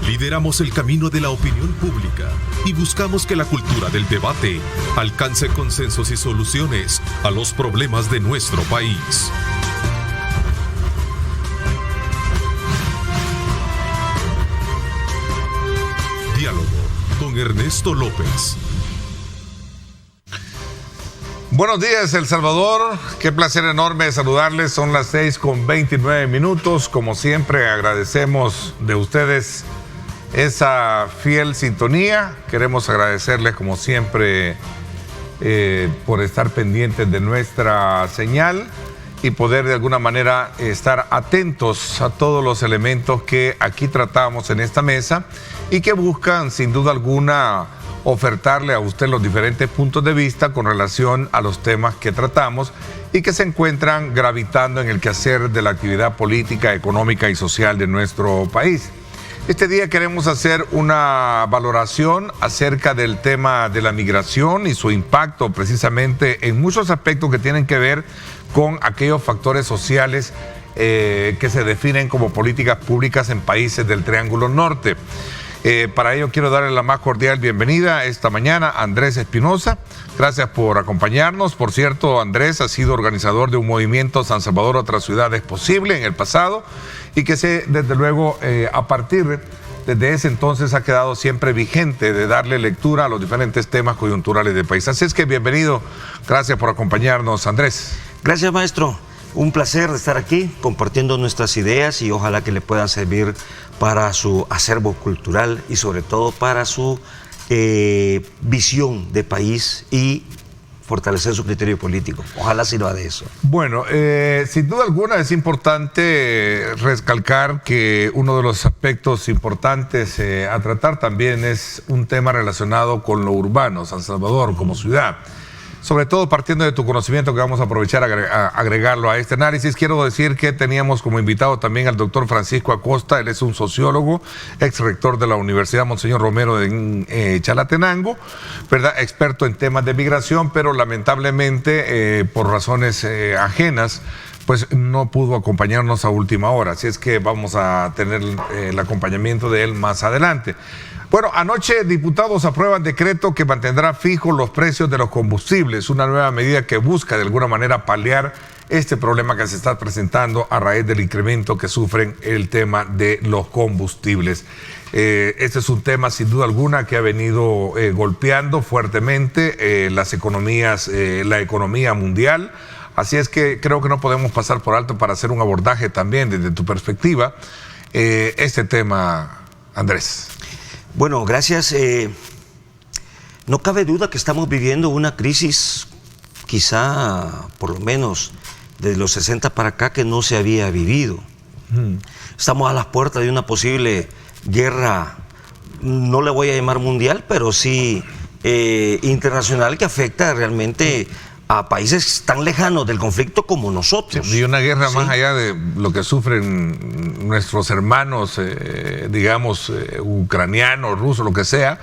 Lideramos el camino de la opinión pública y buscamos que la cultura del debate alcance consensos y soluciones a los problemas de nuestro país. Diálogo con Ernesto López. Buenos días, El Salvador. Qué placer enorme saludarles. Son las 6:29. Como siempre, agradecemos de ustedes esa fiel sintonía. Queremos agradecerles, como siempre, por estar pendientes de nuestra señal y poder de alguna manera estar atentos a todos los elementos que aquí tratamos en esta mesa y que buscan, sin duda alguna, ofertarle a usted los diferentes puntos de vista con relación a los temas que tratamos y que se encuentran gravitando en el quehacer de la actividad política, económica y social de nuestro país. Este día queremos hacer una valoración acerca del tema de la migración y su impacto precisamente en muchos aspectos que tienen que ver con aquellos factores sociales que se definen como políticas públicas en países del Triángulo Norte. Para ello quiero darle la más cordial bienvenida esta mañana a Andrés Espinosa. Gracias por acompañarnos. Por cierto, Andrés ha sido organizador de un movimiento San Salvador Otras Ciudades Posible en el pasado y que desde luego a partir desde ese entonces ha quedado siempre vigente de darle lectura a los diferentes temas coyunturales del país. Así es que bienvenido. Gracias por acompañarnos, Andrés. Gracias, maestro. Un placer estar aquí compartiendo nuestras ideas y ojalá que le puedan servir para su acervo cultural y sobre todo para su visión de país y fortalecer su criterio político. Ojalá sirva de eso. Bueno, sin duda alguna es importante recalcar que uno de los aspectos importantes a tratar también es un tema relacionado con lo urbano, San Salvador como ciudad. Sobre todo partiendo de tu conocimiento, que vamos a aprovechar a agregarlo a este análisis, quiero decir que teníamos como invitado también al doctor Francisco Acosta. Él es un sociólogo, ex rector de la Universidad Monseñor Romero de Chalatenango, ¿verdad? Experto en temas de migración, pero lamentablemente por razones ajenas, pues no pudo acompañarnos a última hora. Así es que vamos a tener el acompañamiento de él más adelante. Bueno, anoche diputados aprueban decreto que mantendrá fijos los precios de los combustibles, una nueva medida que busca de alguna manera paliar este problema que se está presentando a raíz del incremento que sufren el tema de los combustibles. Este es un tema sin duda alguna que ha venido golpeando fuertemente las economías, la economía mundial. Así es que creo que no podemos pasar por alto para hacer un abordaje también desde tu perspectiva este tema, Andrés. Bueno, gracias. No cabe duda que estamos viviendo una crisis, quizá por lo menos desde los 60 para acá, que no se había vivido. Estamos a las puertas de una posible guerra, no le voy a llamar mundial, pero sí internacional, que afecta realmente a países tan lejanos del conflicto como nosotros. Y una guerra más allá de lo que sufren nuestros hermanos, digamos, ucranianos, rusos, lo que sea.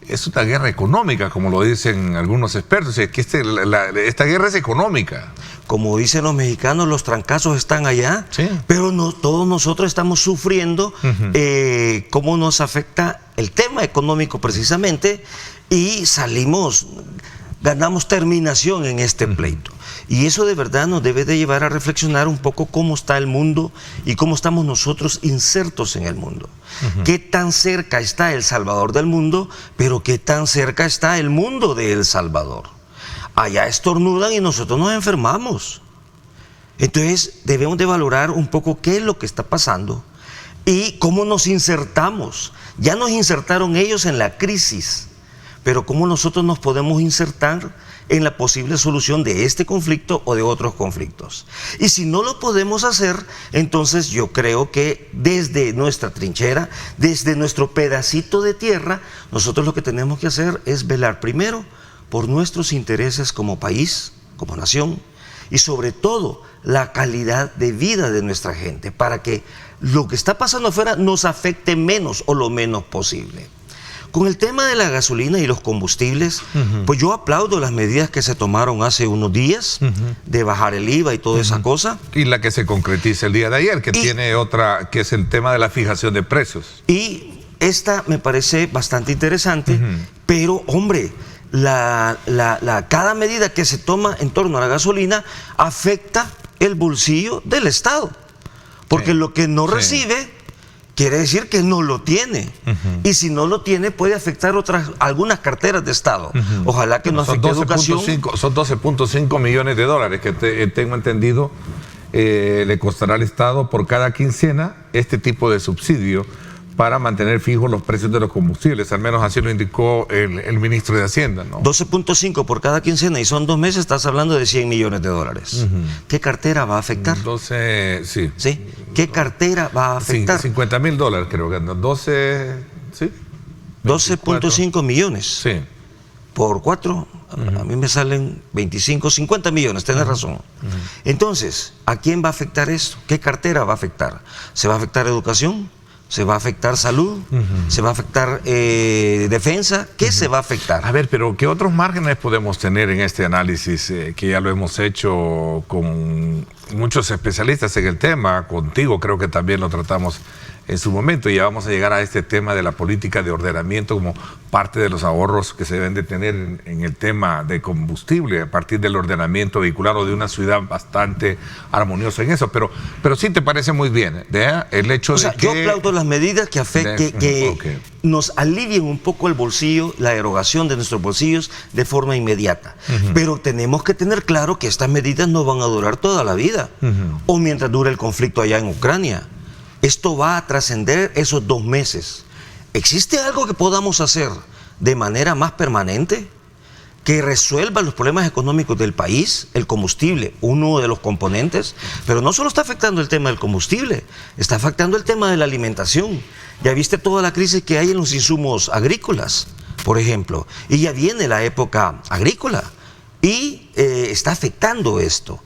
Es una guerra económica, como lo dicen algunos expertos. Es que esta guerra es económica. Como dicen los mexicanos, los trancazos están allá, sí, pero no, todos nosotros estamos sufriendo cómo nos afecta el tema económico precisamente, y ganamos terminación en este pleito. Y eso de verdad nos debe de llevar a reflexionar un poco cómo está el mundo y cómo estamos nosotros insertos en el mundo. Qué tan cerca está El Salvador del mundo, pero qué tan cerca está el mundo de El Salvador. Allá estornudan y nosotros nos enfermamos. Entonces debemos de valorar un poco qué es lo que está pasando y cómo nos insertamos. Ya nos insertaron ellos en la crisis, pero cómo nosotros nos podemos insertar en la posible solución de este conflicto o de otros conflictos. Y si no lo podemos hacer, entonces yo creo que desde nuestra trinchera, desde nuestro pedacito de tierra, nosotros lo que tenemos que hacer es velar primero por nuestros intereses como país, como nación, y sobre todo la calidad de vida de nuestra gente, para que lo que está pasando afuera nos afecte menos o lo menos posible. con el tema de la gasolina y los combustibles, pues yo aplaudo las medidas que se tomaron hace unos días de bajar el IVA y toda esa cosa. Y la que se concretiza el día de ayer, que tiene otra, que es el tema de la fijación de precios. Y esta me parece bastante interesante, pero hombre, cada medida que se toma en torno a la gasolina afecta el bolsillo del Estado. Porque lo que no recibe quiere decir que no lo tiene. Y si no lo tiene, puede afectar algunas carteras de Estado. Ojalá que no afecte educación. Son 12.5 millones de dólares que tengo entendido le costará al Estado por cada quincena este tipo de subsidio para mantener fijos los precios de los combustibles. Al menos así lo indicó el ministro de Hacienda, ¿no? 12.5 por cada quincena y son 2 meses, estás hablando de 100 millones de dólares. ¿Qué cartera va a afectar? 12, sí. ¿Sí? ¿Qué cartera va a afectar? 50.000 dólares creo que 12, sí. 12.5 millones. Sí. Por 4, a mí me salen 25, 50 millones, tenés razón. Entonces, ¿a quién va a afectar esto? ¿Qué cartera va a afectar? ¿Se va a afectar educación? ¿Se va a afectar salud? ¿Se va a afectar defensa? ¿Qué se va a afectar? A ver, pero ¿qué otros márgenes podemos tener en este análisis que ya lo hemos hecho con muchos especialistas en el tema? Contigo creo que también lo tratamos en su momento, y ya vamos a llegar a este tema de la política de ordenamiento como parte de los ahorros que se deben de tener en el tema de combustible a partir del ordenamiento vehicular o de una ciudad bastante armoniosa en eso, pero sí te parece muy bien, ¿eh? El hecho de que... Yo aplaudo las medidas que nos alivien un poco el bolsillo, la erogación de nuestros bolsillos de forma inmediata, pero tenemos que tener claro que estas medidas no van a durar toda la vida, o mientras dure el conflicto allá en Ucrania. Esto va a trascender esos 2 meses. ¿Existe algo que podamos hacer de manera más permanente que resuelva los problemas económicos del país? El combustible, uno de los componentes, pero no solo está afectando el tema del combustible, está afectando el tema de la alimentación. Ya viste toda la crisis que hay en los insumos agrícolas, por ejemplo, y ya viene la época agrícola y está afectando esto.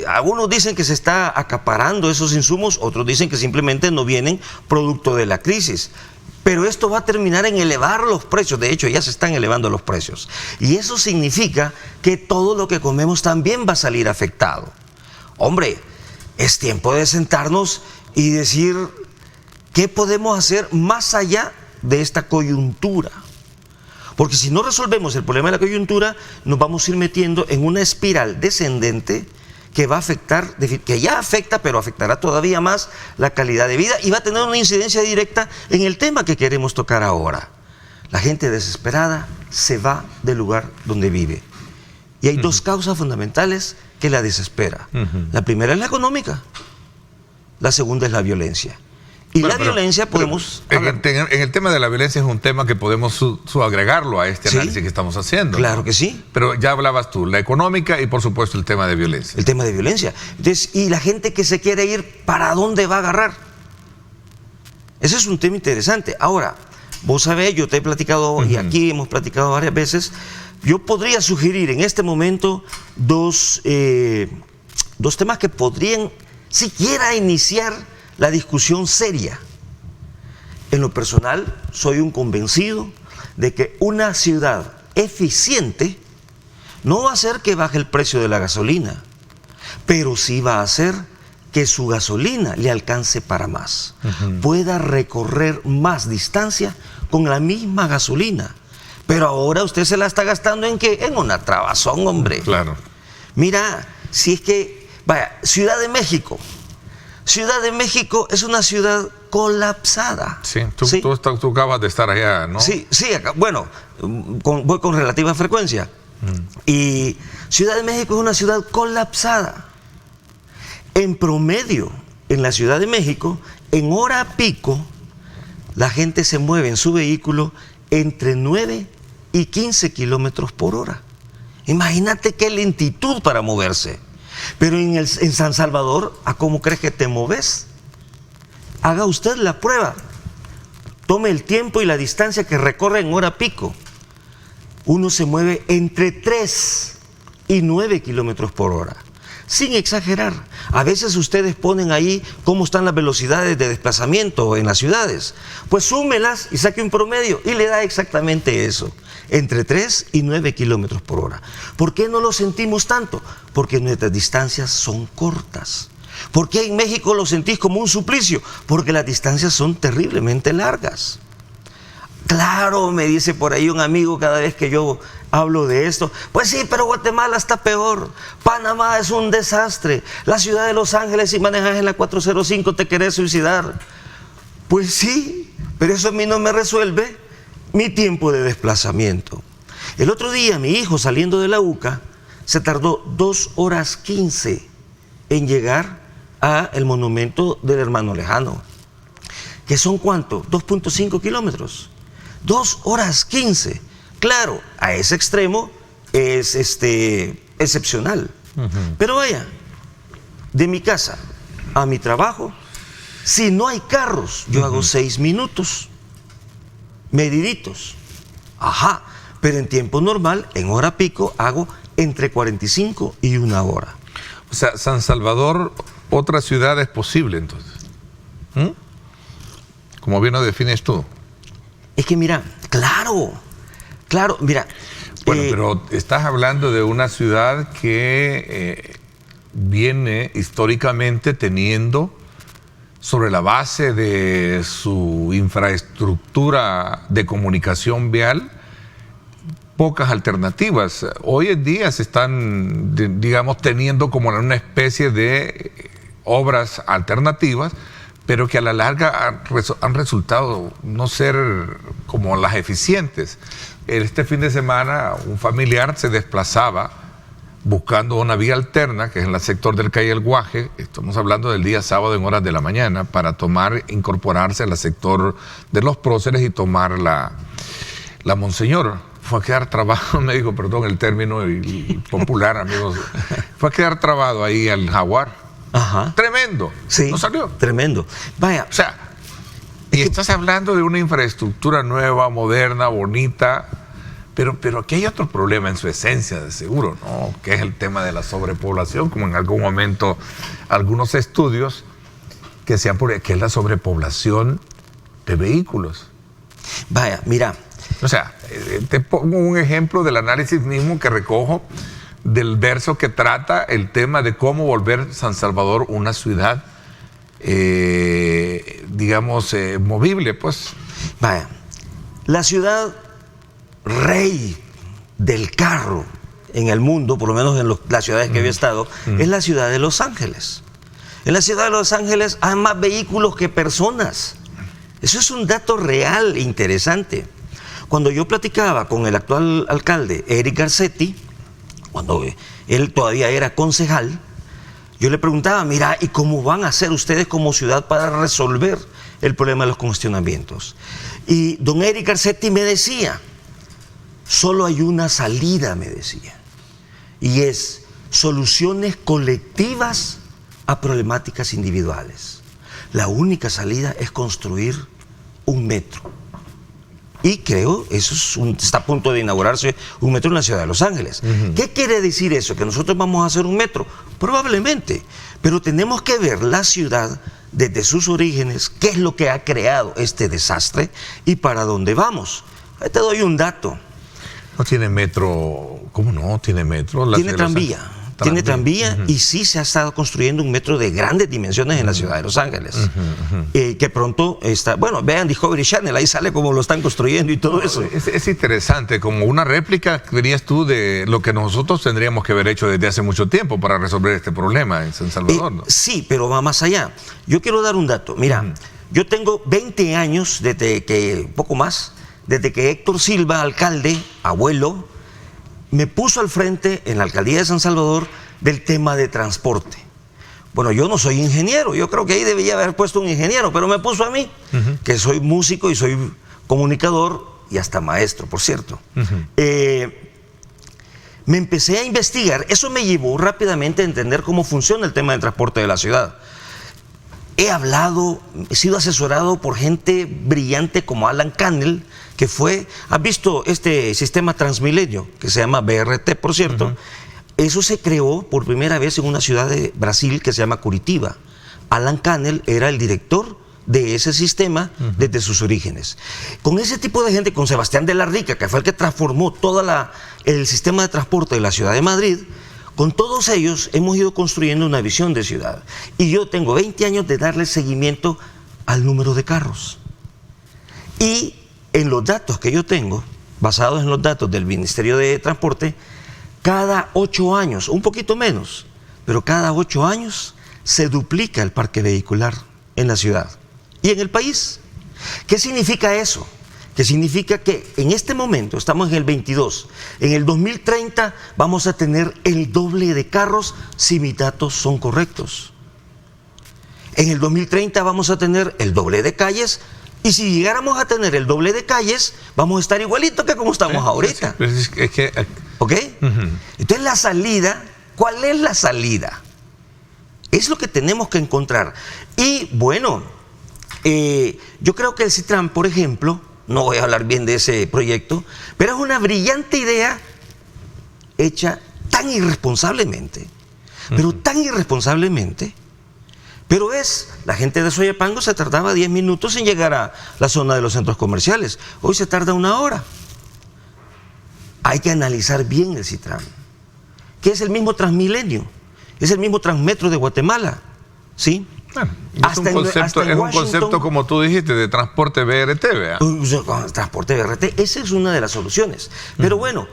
Algunos dicen que se está acaparando esos insumos, otros dicen que simplemente no vienen producto de la crisis. Pero esto va a terminar en elevar los precios. De hecho, ya se están elevando los precios. Y eso significa que todo lo que comemos también va a salir afectado. Hombre, es tiempo de sentarnos y decir qué podemos hacer más allá de esta coyuntura. Porque si no resolvemos el problema de la coyuntura, nos vamos a ir metiendo en una espiral descendente que va a afectar, que ya afecta, pero afectará todavía más la calidad de vida y va a tener una incidencia directa en el tema que queremos tocar ahora. La gente desesperada se va del lugar donde vive. Y hay 2 causas fundamentales que la desespera. La primera es la económica, la segunda es la violencia. Y la violencia podemos... En el tema de la violencia es un tema que podemos agregarlo a este análisis que estamos haciendo. Claro, ¿no? Que sí. Pero ya hablabas tú, la económica y por supuesto el tema de violencia. El tema de violencia. Entonces, y la gente que se quiere ir, ¿para dónde va a agarrar? Ese es un tema interesante. Ahora, vos sabés, yo te he platicado, y aquí hemos platicado varias veces, yo podría sugerir en este momento dos temas que podrían siquiera iniciar la discusión seria. En lo personal, soy un convencido de que una ciudad eficiente no va a hacer que baje el precio de la gasolina, pero sí va a hacer que su gasolina le alcance para más, pueda recorrer más distancia con la misma gasolina. Pero ahora usted se la está gastando ¿en qué? En una trabazón, hombre. Claro. Mira, si es que, vaya, Ciudad de México es una ciudad colapsada. Sí, tú acabas de estar allá, ¿no? Sí, acá, bueno, voy con relativa frecuencia. Y Ciudad de México es una ciudad colapsada. En promedio, en la Ciudad de México, en hora pico, la gente se mueve en su vehículo entre 9 y 15 kilómetros por hora. Imagínate qué lentitud para moverse. Pero en San Salvador, ¿a cómo crees que te moves? Haga usted la prueba. Tome el tiempo y la distancia que recorre en hora pico. Uno se mueve entre 3 y 9 kilómetros por hora. sin exagerar. A veces ustedes ponen ahí cómo están las velocidades de desplazamiento en las ciudades. Pues súmelas y saque un promedio y le da exactamente eso, entre 3 y 9 kilómetros por hora. ¿Por qué no lo sentimos tanto? Porque nuestras distancias son cortas. ¿Por qué en México lo sentís como un suplicio? Porque las distancias son terriblemente largas. Claro, me dice por ahí un amigo cada vez que yo hablo de esto. Pues sí, pero Guatemala está peor. Panamá es un desastre. La ciudad de Los Ángeles, si manejas en la 405 te querés suicidar. Pues sí, pero eso a mí no me resuelve mi tiempo de desplazamiento. El otro día mi hijo saliendo de la UCA se tardó 2 horas 15 en llegar al monumento del hermano lejano. ¿Que son cuánto? 2.5 kilómetros. 2 horas 15. Claro, a ese extremo es excepcional. Pero vaya, de mi casa a mi trabajo, si no hay carros, yo hago 6 minutos, mediditos. Ajá, pero en tiempo normal, en hora pico, hago entre 45 y 1 hora. O sea, San Salvador, otra ciudad es posible entonces. Como bien lo defines tú. Es que mira, claro, mira. Bueno, pero estás hablando de una ciudad que viene históricamente teniendo, sobre la base de su infraestructura de comunicación vial, pocas alternativas. Hoy en día se están, digamos, teniendo como una especie de obras alternativas, pero que a la larga han resultado no ser como las eficientes. Este fin de semana un familiar se desplazaba buscando una vía alterna, que es en el sector del Calle El Guaje, estamos hablando del día sábado en horas de la mañana, para incorporarse al sector de Los Próceres y tomar la Monseñor. Fue a quedar trabado, me dijo, perdón el término popular, amigos, fue a quedar trabado ahí al Jaguar. Ajá. Tremendo. Sí, no salió. Tremendo. Vaya. O sea, y estás hablando de una infraestructura nueva, moderna, bonita, pero aquí hay otro problema en su esencia, de seguro, ¿no? Que es el tema de la sobrepoblación, como en algún momento algunos estudios que es la sobrepoblación de vehículos. Vaya, mira. O sea, te pongo un ejemplo del análisis mismo que recojo del verso que trata el tema de cómo volver San Salvador una ciudad, digamos, movible, pues. Vaya, la ciudad rey del carro en el mundo, por lo menos en las ciudades que había estado, es la ciudad de Los Ángeles. En la ciudad de Los Ángeles hay más vehículos que personas. Eso es un dato real e interesante. Cuando yo platicaba con el actual alcalde, Eric Garcetti, cuando él todavía era concejal, yo le preguntaba, mira, ¿y cómo van a hacer ustedes como ciudad para resolver el problema de los congestionamientos? Y don Eric Garcetti me decía, solo hay una salida, me decía, y es soluciones colectivas a problemáticas individuales. La única salida es construir un metro. Y creo, está a punto de inaugurarse un metro en la ciudad de Los Ángeles. ¿Qué quiere decir eso? ¿Que nosotros vamos a hacer un metro? Probablemente, pero tenemos que ver la ciudad desde sus orígenes, qué es lo que ha creado este desastre y para dónde vamos. Ahí te doy un dato. No tiene metro, ¿cómo no? Tiene metro. Tiene tranvía. Tiene tranvía y sí se ha estado construyendo un metro de grandes dimensiones en la ciudad de Los Ángeles. Que pronto está, bueno, vean Discovery Channel, ahí sale cómo lo están construyendo y todo eso. Es interesante, como una réplica, dirías tú, de lo que nosotros tendríamos que haber hecho desde hace mucho tiempo para resolver este problema en San Salvador, ¿no? Sí, pero va más allá. Yo quiero dar un dato. Mira, yo tengo 20 años, poco más, desde que Héctor Silva, alcalde, abuelo, me puso al frente en la alcaldía de San Salvador del tema de transporte. Bueno, yo no soy ingeniero, yo creo que ahí debía haber puesto un ingeniero, pero me puso a mí, que soy músico y soy comunicador y hasta maestro, por cierto. Me empecé a investigar, eso me llevó rápidamente a entender cómo funciona el tema del transporte de la ciudad. He sido asesorado por gente brillante como Alan Cannell, ¿has visto este sistema Transmilenio, que se llama BRT, por cierto? eso se creó por primera vez en una ciudad de Brasil que se llama Curitiba. Alan Cannell era el director de ese sistema desde sus orígenes. Con ese tipo de gente, con Sebastián de la Rica, que fue el que transformó todo el sistema de transporte de la ciudad de Madrid, con todos ellos hemos ido construyendo una visión de ciudad. Y yo tengo 20 años de darle seguimiento al número de carros. Y en los datos que yo tengo, basados en los datos del Ministerio de Transporte, cada 8 años, un poquito menos, pero cada 8 años se duplica el parque vehicular en la ciudad y en el país. ¿Qué significa eso? Que significa que en este momento, estamos en el 22, en el 2030 vamos a tener el doble de carros si mis datos son correctos. En el 2030 vamos a tener el doble de calles, y si llegáramos a tener el doble de calles, vamos a estar igualito que como estamos ahorita. ¿Ok? Entonces la salida, ¿cuál es la salida? Es lo que tenemos que encontrar. Y bueno, yo creo que el Citran, por ejemplo, no voy a hablar bien de ese proyecto, pero es una brillante idea hecha tan irresponsablemente, pero tan irresponsablemente. Pero la gente de Soyapango se tardaba 10 minutos en llegar a la zona de los centros comerciales. Hoy se tarda 1 hora. Hay que analizar bien el Citran, que es el mismo Transmilenio, es el mismo Transmetro de Guatemala, ¿sí? Bueno, es un concepto, como tú dijiste, de transporte BRT, ¿verdad? Transporte BRT, esa es una de las soluciones. Pero bueno,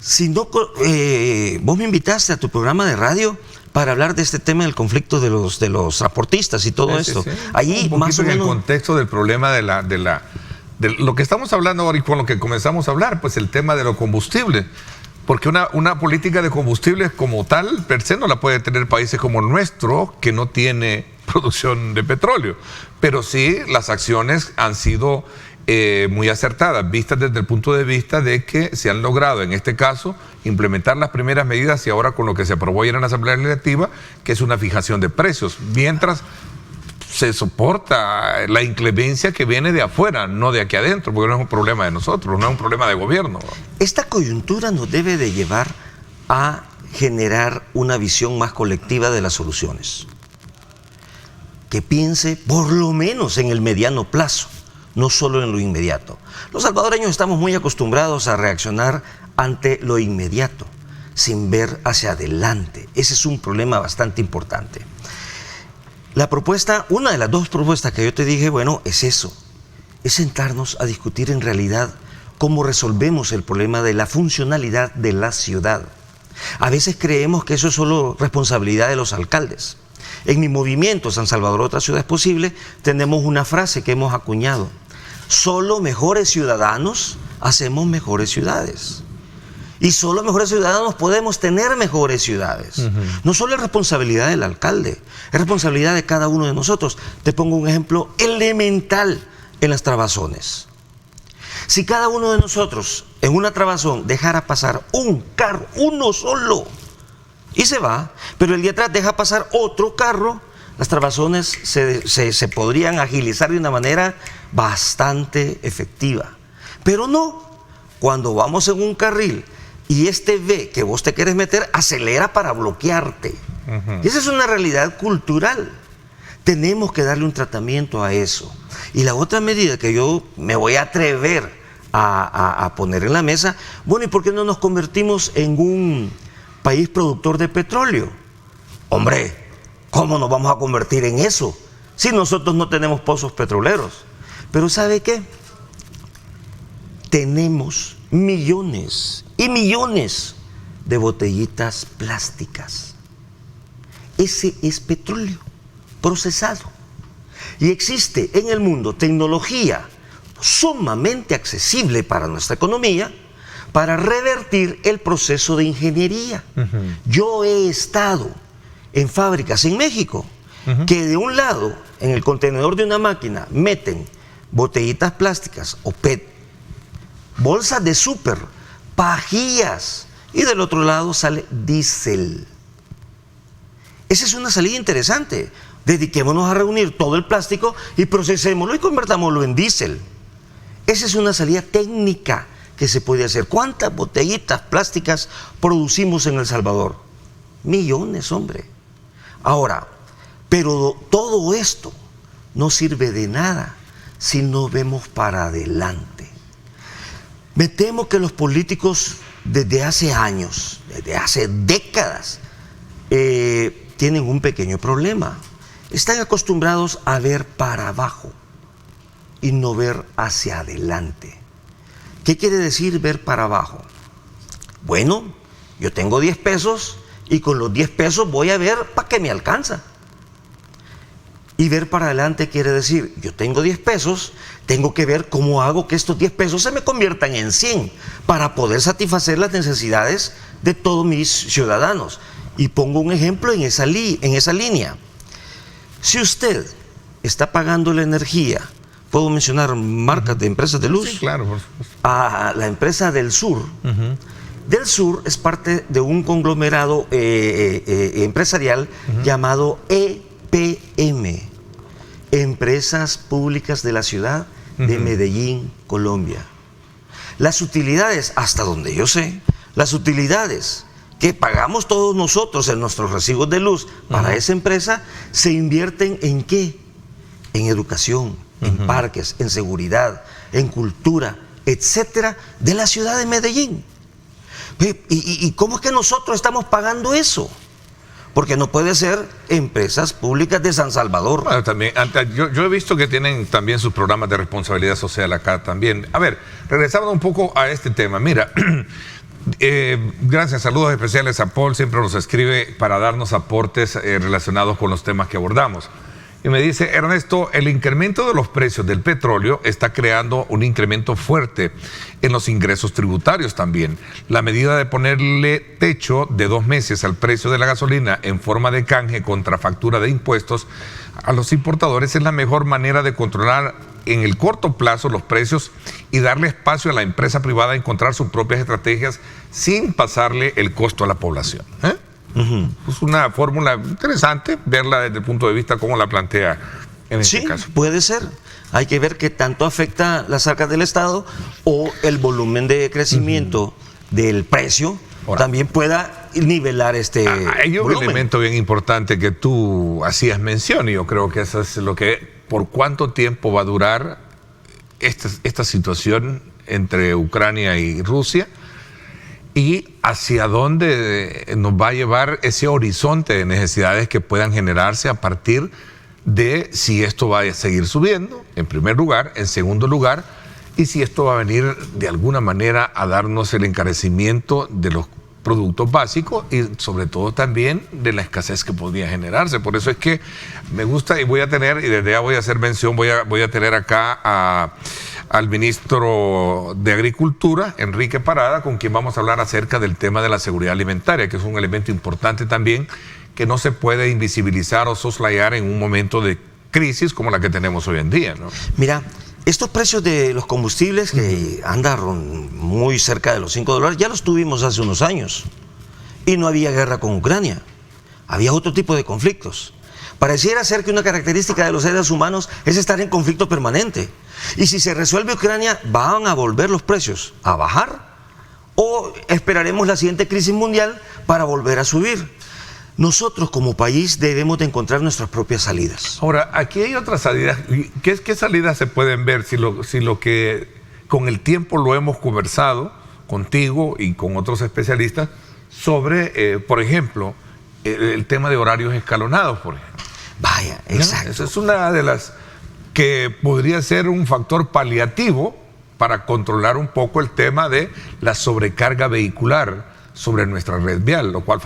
si no, vos me invitaste a tu programa de radio para hablar de este tema del conflicto de los transportistas y todo esto. Sí. Allí, un más o menos, en el contexto del problema de lo que estamos hablando ahora y con lo que comenzamos a hablar, pues el tema de los combustibles. Porque una política de combustibles como tal, per se, no la puede tener países como el nuestro, que no tiene producción de petróleo. Pero sí, las acciones han sido muy acertadas, vistas desde el punto de vista de que se han logrado, en este caso, implementar las primeras medidas y ahora con lo que se aprobó ayer en la Asamblea Legislativa, que es una fijación de precios, mientras se soporta la inclemencia que viene de afuera, no de aquí adentro, porque no es un problema de nosotros, no es un problema de gobierno. Esta coyuntura nos debe de llevar a generar una visión más colectiva de las soluciones, que piense por lo menos en el mediano plazo, no solo en lo inmediato. Los salvadoreños estamos muy acostumbrados a reaccionar ante lo inmediato, sin ver hacia adelante. Ese es un problema bastante importante. La propuesta, una de las 2 propuestas que yo te dije, bueno, es eso, es sentarnos a discutir en realidad cómo resolvemos el problema de la funcionalidad de la ciudad. A veces creemos que eso es solo responsabilidad de los alcaldes. En mi movimiento San Salvador, otra ciudad es posible, tenemos una frase que hemos acuñado: solo mejores ciudadanos hacemos mejores ciudades. Y solo mejores ciudadanos podemos tener mejores ciudades. No solo es responsabilidad del alcalde, es responsabilidad de cada uno de nosotros. Te pongo un ejemplo elemental en las trabazones. Si cada uno de nosotros en una trabazón dejara pasar un carro, uno solo, y se va, pero el día atrás deja pasar otro carro, las trabazones se podrían agilizar de una manera bastante efectiva. Pero no, cuando vamos en un carril y ve que vos te quieres meter, acelera para bloquearte. Y esa es una realidad cultural. Tenemos que darle un tratamiento a eso. Y la otra medida que yo me voy a atrever a poner en la mesa, bueno, ¿y por qué no nos convertimos en un país productor de petróleo? Hombre, ¿cómo nos vamos a convertir en eso si nosotros no tenemos pozos petroleros? Pero ¿sabe qué? Tenemos millones y millones de botellitas plásticas. Ese es petróleo procesado. Y existe en el mundo tecnología sumamente accesible para nuestra economía para revertir el proceso de ingeniería. Yo he estado en fábricas en México que de un lado, en el contenedor de una máquina, meten botellitas plásticas o PET, bolsas de súper, pajillas, y del otro lado sale diésel. Esa es una salida interesante. Dediquémonos a reunir todo el plástico y procesémoslo y convertámoslo en diésel. Esa es una salida técnica que que se puede hacer. ¿Cuántas botellitas plásticas producimos en El Salvador? Millones, hombre. Ahora, pero todo esto no sirve de nada si no vemos para adelante. Me temo que los políticos desde hace años, desde hace décadas, tienen un pequeño problema. Están acostumbrados a ver para abajo y no ver hacia adelante. ¿Qué quiere decir ver para abajo? Bueno, yo tengo 10 pesos y con los 10 pesos voy a ver para qué me alcanza. Y ver para adelante quiere decir, yo tengo 10 pesos, tengo que ver cómo hago que estos 10 pesos se me conviertan en 100 para poder satisfacer las necesidades de todos mis ciudadanos. Y pongo un ejemplo en esa línea. Si usted está pagando la energía, puedo mencionar marcas de empresas de luz. Sí, claro, por supuesto. A la empresa del Sur. Del Sur es parte de un conglomerado empresarial llamado EPM, Empresas Públicas de la Ciudad de Medellín, Colombia. Las utilidades, hasta donde yo sé, las utilidades que pagamos todos nosotros en nuestros recibos de luz para esa empresa, se invierten ¿en qué? En educación, en parques, en seguridad, en cultura, etcétera, de la ciudad de Medellín. ¿Y cómo es que nosotros estamos pagando eso? Porque no puede ser empresas públicas de San Salvador. Bueno, también, yo he visto que tienen también sus programas de responsabilidad social acá también. A ver, regresando un poco a este tema. Mira, gracias, saludos especiales a Paul, siempre nos escribe para darnos aportes relacionados con los temas que abordamos. Y me dice, Ernesto, el incremento de los precios del petróleo está creando un incremento fuerte en los ingresos tributarios también. La medida de ponerle techo de 2 meses al precio de la gasolina en forma de canje contra factura de impuestos a los importadores es la mejor manera de controlar en el corto plazo los precios y darle espacio a la empresa privada a encontrar sus propias estrategias sin pasarle el costo a la población. Es una fórmula interesante verla desde el punto de vista como la plantea en este caso. Puede ser. Hay que ver qué tanto afecta las arcas del Estado o el volumen de crecimiento del precio. Ahora, también pueda nivelar este hay un volumen. elemento bien importante que tú hacías mención y yo creo que eso es lo que, por cuánto tiempo va a durar esta situación entre Ucrania y Rusia y hacia dónde nos va a llevar ese horizonte de necesidades que puedan generarse a partir de si esto va a seguir subiendo, en primer lugar, en segundo lugar, y si esto va a venir de alguna manera a darnos el encarecimiento de los productos básicos y sobre todo también de la escasez que podría generarse. Por eso es que me gusta y voy a tener, y desde ya voy a hacer mención, voy a tener acá al ministro de Agricultura, Enrique Parada, con quien vamos a hablar acerca del tema de la seguridad alimentaria, que es un elemento importante también que no se puede invisibilizar o soslayar en un momento de crisis como la que tenemos hoy en día, ¿no? Mira, estos precios de los combustibles que andan muy cerca de los $5, ya los tuvimos hace unos años. Y no había guerra con Ucrania. Había otro tipo de conflictos. Pareciera ser que una característica de los seres humanos es estar en conflicto permanente. Y si se resuelve Ucrania, ¿van a volver los precios a bajar? ¿O esperaremos la siguiente crisis mundial para volver a subir? Nosotros como país debemos de encontrar nuestras propias salidas. Ahora, aquí hay otras salidas. ¿Qué salidas se pueden ver si lo que con el tiempo lo hemos conversado contigo y con otros especialistas sobre, por ejemplo, el tema de horarios escalonados, por ejemplo? Vaya, exacto. Esa es una de las que podría ser un factor paliativo para controlar un poco el tema de la sobrecarga vehicular sobre nuestra red vial, lo cual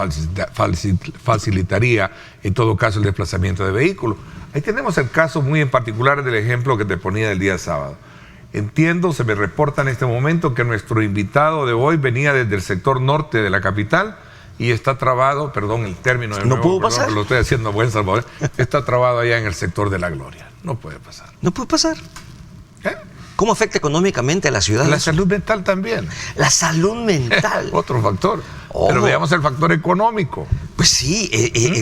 facilitaría en todo caso el desplazamiento de vehículos. Ahí tenemos el caso muy en particular del ejemplo que te ponía del día sábado. Entiendo, se me reporta en este momento que nuestro invitado de hoy venía desde el sector norte de la capital y está trabado, perdón el término de nuevo, ¿No pudo pasar? lo estoy haciendo buen Salvador, está trabado allá en el sector de La Gloria. No puede pasar. No puede pasar. ¿Eh? ¿Cómo afecta económicamente a la ciudad? La salud mental también. La salud mental. Otro factor. Pero veamos el factor económico. Pues sí,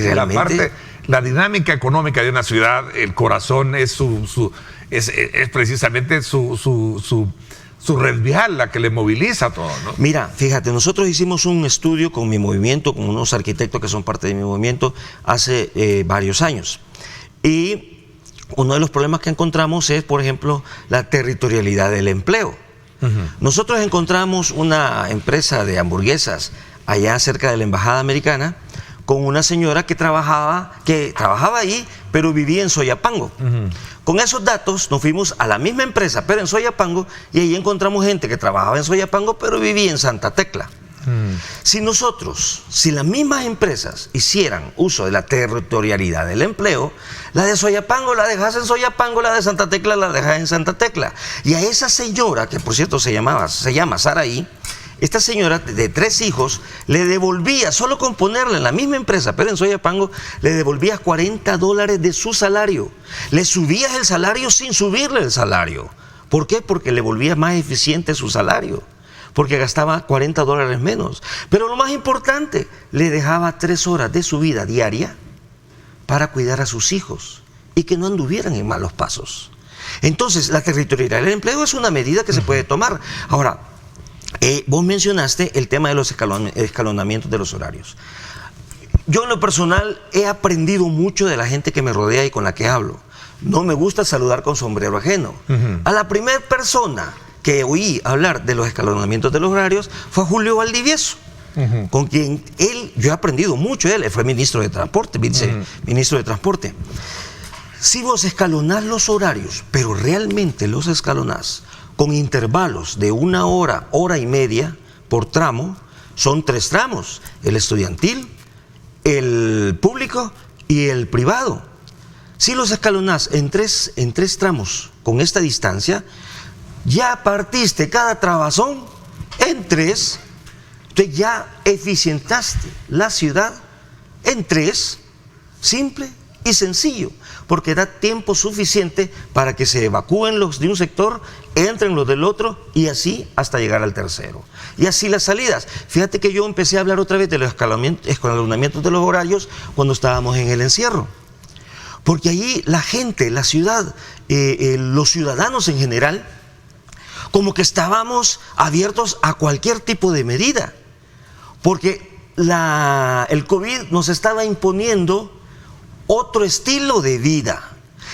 realmente. La dinámica económica de una ciudad, el corazón es precisamente su red vial la que le moviliza todo, ¿no? Mira, fíjate, nosotros hicimos un estudio con mi movimiento, con unos arquitectos que son parte de mi movimiento hace varios años. Y uno de los problemas que encontramos es, por ejemplo, la territorialidad del empleo. Nosotros encontramos una empresa de hamburguesas allá cerca de la Embajada Americana con una señora que trabajaba ahí, pero vivía en Soyapango. Con esos datos nos fuimos a la misma empresa, pero en Soyapango, y ahí encontramos gente que trabajaba en Soyapango, pero vivía en Santa Tecla. Si las mismas empresas hicieran uso de la territorialidad del empleo, la de Soyapango la dejas en Soyapango, la de Santa Tecla la dejas en Santa Tecla. Y a esa señora, que por cierto se llama Saraí, esta señora de 3 hijos le devolvía, solo con ponerla en la misma empresa, pero en Soyapango, le devolvías $40 de su salario. Le subías el salario sin subirle el salario. ¿Por qué? Porque le volvía más eficiente su salario, porque gastaba $40 menos. Pero lo más importante, le dejaba 3 horas de su vida diaria para cuidar a sus hijos y que no anduvieran en malos pasos. Entonces, la territorialidad del empleo es una medida que se puede tomar. Ahora, vos mencionaste el tema de los escalonamientos de los horarios. Yo en lo personal he aprendido mucho de la gente que me rodea y con la que hablo. No me gusta saludar con sombrero ajeno. A la primera persona que oí hablar de los escalonamientos de los horarios fue a Julio Valdivieso, con quien yo he aprendido mucho. Él fue ministro de Transporte, viceministro de Transporte. Si vos escalonás los horarios, pero realmente los escalonás con intervalos de 1 hora, hora y media por tramo, son 3 tramos: el estudiantil, el público y el privado. Si los escalonás en tres tramos con esta distancia, ya partiste cada trabazón en 3, entonces ya eficientaste la ciudad en 3, simple y sencillo, porque da tiempo suficiente para que se evacúen los de un sector, entren los del otro y así hasta llegar al tercero. Y así las salidas. Fíjate que yo empecé a hablar otra vez de los escalonamientos de los horarios cuando estábamos en el encierro. Porque allí la gente, la ciudad, los ciudadanos en general, como que estábamos abiertos a cualquier tipo de medida. Porque el COVID nos estaba imponiendo otro estilo de vida.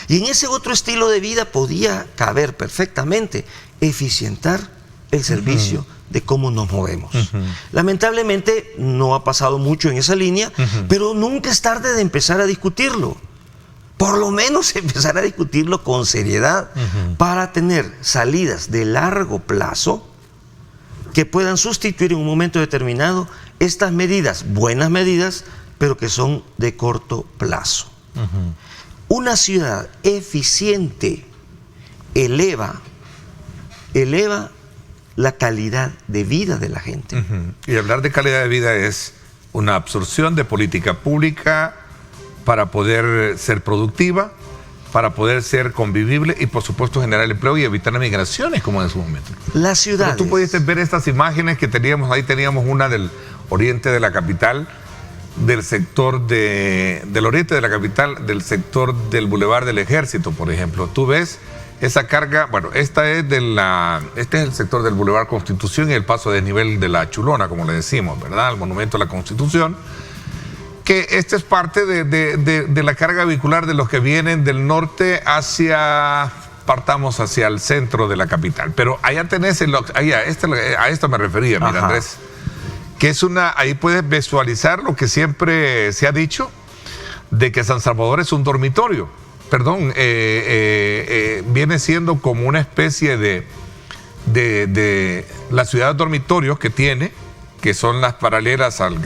Y en ese otro estilo de vida podía caber perfectamente eficientar el servicio de cómo nos movemos. Lamentablemente no ha pasado mucho en esa línea, pero nunca es tarde de empezar a discutirlo. Por lo menos empezar a discutirlo con seriedad para tener salidas de largo plazo que puedan sustituir en un momento determinado estas medidas, buenas medidas, pero que son de corto plazo. Una ciudad eficiente eleva la calidad de vida de la gente. Y hablar de calidad de vida es una absorción de política pública para poder ser productiva, para poder ser convivible y por supuesto generar empleo y evitar migraciones como en su momento. Las ciudades. Pero tú pudiste ver estas imágenes que teníamos, ahí teníamos una del oriente de la capital, del sector del oriente de la capital, del sector del Boulevard del Ejército, por ejemplo. Tú ves esa carga, bueno, este es el sector del Boulevard Constitución y el paso a desnivel de la Chulona, como le decimos, ¿verdad? El Monumento a la Constitución. Que este es parte de la carga vehicular de los que vienen del norte partamos hacia el centro de la capital. Pero allá tenés, a esto me refería, mira, Andrés, que ahí puedes visualizar lo que siempre se ha dicho, de que San Salvador es un dormitorio. Perdón, viene siendo como una especie de la ciudad de dormitorios que tiene, que son las paralelas al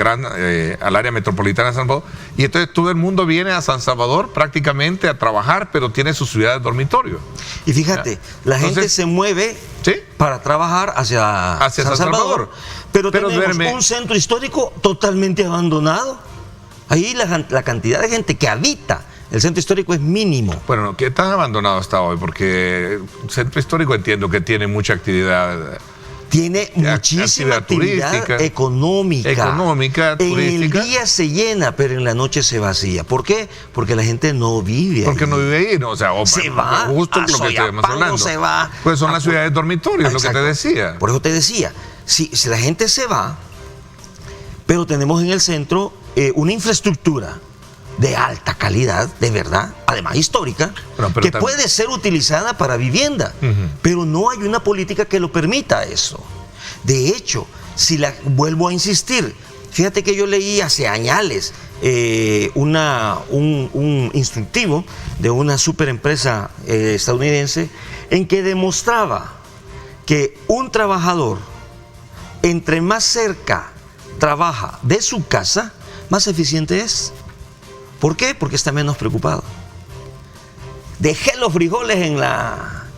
área metropolitana de San Salvador, y entonces todo el mundo viene a San Salvador prácticamente a trabajar, pero tiene su ciudad de dormitorio. Y fíjate, la gente se mueve para trabajar hacia San Salvador, pero tenemos un centro histórico totalmente abandonado. Ahí la cantidad de gente que habita el centro histórico es mínimo. Bueno, ¿qué tan abandonado está hoy? Porque el centro histórico entiendo que tiene mucha actividad tiene muchísima actividad económica. En el día se llena, pero en la noche se vacía. ¿Por qué? Porque la gente no vive ahí. Porque no vive ahí, ¿no? O sea, se va justo a lo que estamos hablando. se va. Pues son las ciudades dormitorios, lo que te decía. Por eso te decía, si la gente se va, pero tenemos en el centro una infraestructura de alta calidad, de verdad, además histórica, pero que puede ser utilizada para vivienda, pero no hay una política que lo permita eso. De hecho, vuelvo a insistir, fíjate que yo leí hace años un instructivo de una superempresa estadounidense en que demostraba que un trabajador, entre más cerca trabaja de su casa, más eficiente es. ¿Por qué? Porque está menos preocupado. Dejé los frijoles en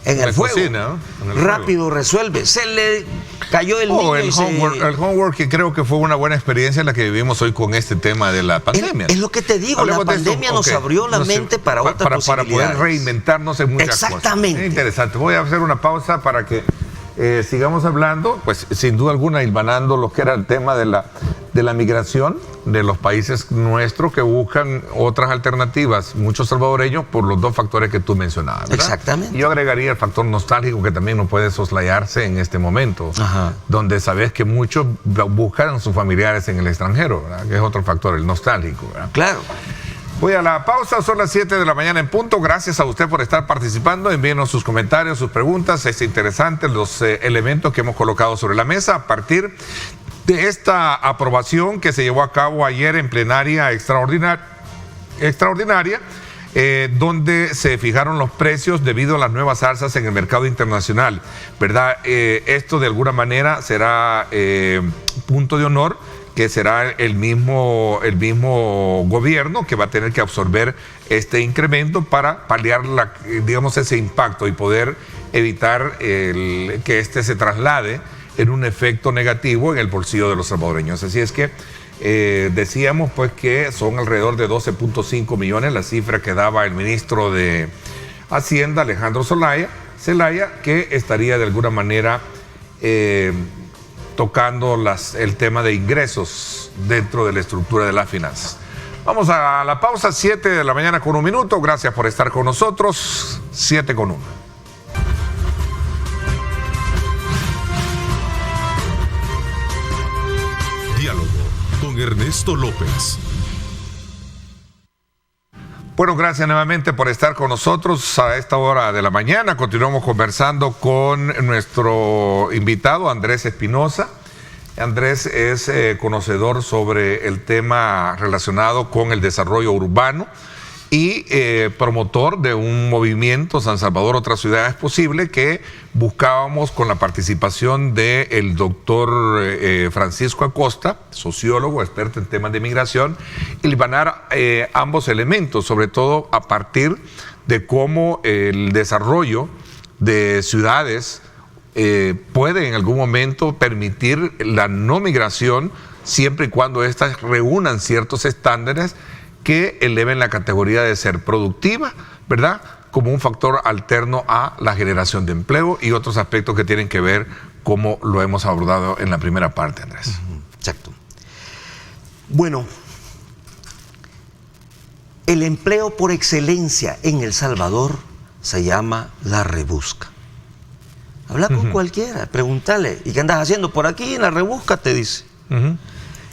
el fuego. Cocina, ¿no? Rápido resuelve. Se le cayó el niño el homework, que creo que fue una buena experiencia la que vivimos hoy con este tema de la pandemia. Es lo que te digo, la pandemia nos abrió la mente para otras posibilidades. Para poder reinventarnos en muchas cosas. Exactamente. Es interesante. Voy a hacer una pausa para que sigamos hablando, pues sin duda alguna, hilvanando lo que era el tema de la migración de los países nuestros que buscan otras alternativas, muchos salvadoreños, por los dos factores que tú mencionabas, ¿verdad? Exactamente. Y yo agregaría el factor nostálgico que también no puede soslayarse en este momento, donde sabes que muchos buscan a sus familiares en el extranjero, ¿verdad? Que es otro factor, el nostálgico, ¿verdad? Claro. Voy a la pausa, son las 7 de la mañana en punto. Gracias a usted por estar participando. Envíenos sus comentarios, sus preguntas. Es interesante los elementos que hemos colocado sobre la mesa a partir de esta aprobación que se llevó a cabo ayer en plenaria extraordinaria, donde se fijaron los precios debido a las nuevas alzas en el mercado internacional, ¿verdad? Esto de alguna manera será punto de honor, que será el mismo gobierno que va a tener que absorber este incremento para paliar ese impacto y poder evitar que este se traslade en un efecto negativo en el bolsillo de los salvadoreños. Así es que decíamos pues que son alrededor de 12.5 millones la cifra que daba el ministro de Hacienda, Alejandro Zelaya, que estaría de alguna manera tocando el tema de ingresos dentro de la estructura de las finanzas. Vamos a la pausa, 7 de la mañana con 1 minuto. Gracias por estar con nosotros. 7 con 1. Diálogo con Ernesto López. Bueno, gracias nuevamente por estar con nosotros a esta hora de la mañana. Continuamos conversando con nuestro invitado, Andrés Espinosa. Andrés es conocedor sobre el tema relacionado con el desarrollo urbano y promotor de un movimiento San Salvador, Otras Ciudades Posibles, que buscábamos con la participación del doctor Francisco Acosta, sociólogo, experto en temas de migración, hilvanar ambos elementos, sobre todo a partir de cómo el desarrollo de ciudades puede en algún momento permitir la no migración, siempre y cuando éstas reúnan ciertos estándares que eleven la categoría de ser productiva, ¿verdad?, como un factor alterno a la generación de empleo y otros aspectos que tienen que ver, como lo hemos abordado en la primera parte, Andrés. Exacto. Bueno, el empleo por excelencia en El Salvador se llama la rebusca. Habla con cualquiera, pregúntale, ¿y qué andas haciendo por aquí en la rebusca?, te dice.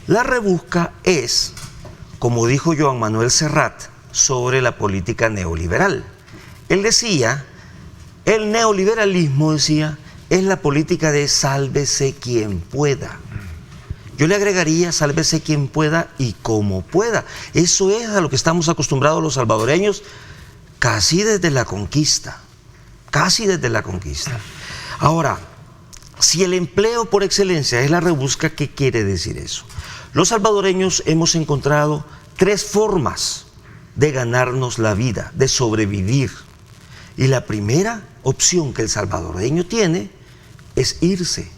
La rebusca es, como dijo Joan Manuel Serrat sobre la política neoliberal. Él decía, el neoliberalismo, decía, es la política de sálvese quien pueda. Yo le agregaría sálvese quien pueda y como pueda. Eso es a lo que estamos acostumbrados los salvadoreños casi desde la conquista. Casi desde la conquista. Ahora, si el empleo por excelencia es la rebusca, ¿qué quiere decir eso? Los salvadoreños hemos encontrado 3 formas de ganarnos la vida, de sobrevivir. Y la primera opción que el salvadoreño tiene es irse.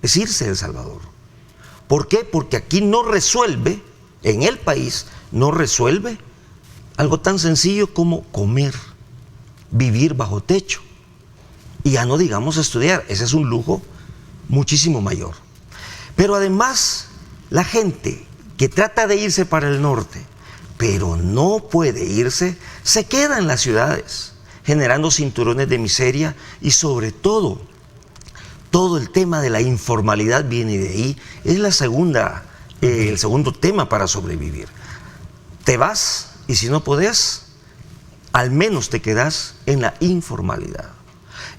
Es irse de El Salvador. ¿Por qué? Porque aquí no resuelve, en el país, no resuelve algo tan sencillo como comer, vivir bajo techo. Y ya no digamos estudiar, ese es un lujo muchísimo mayor. Pero además, la gente que trata de irse para el norte, pero no puede irse, se queda en las ciudades, generando cinturones de miseria y sobre todo el tema de la informalidad viene de ahí. Es el segundo tema para sobrevivir. Te vas y si no podés, al menos te quedas en la informalidad.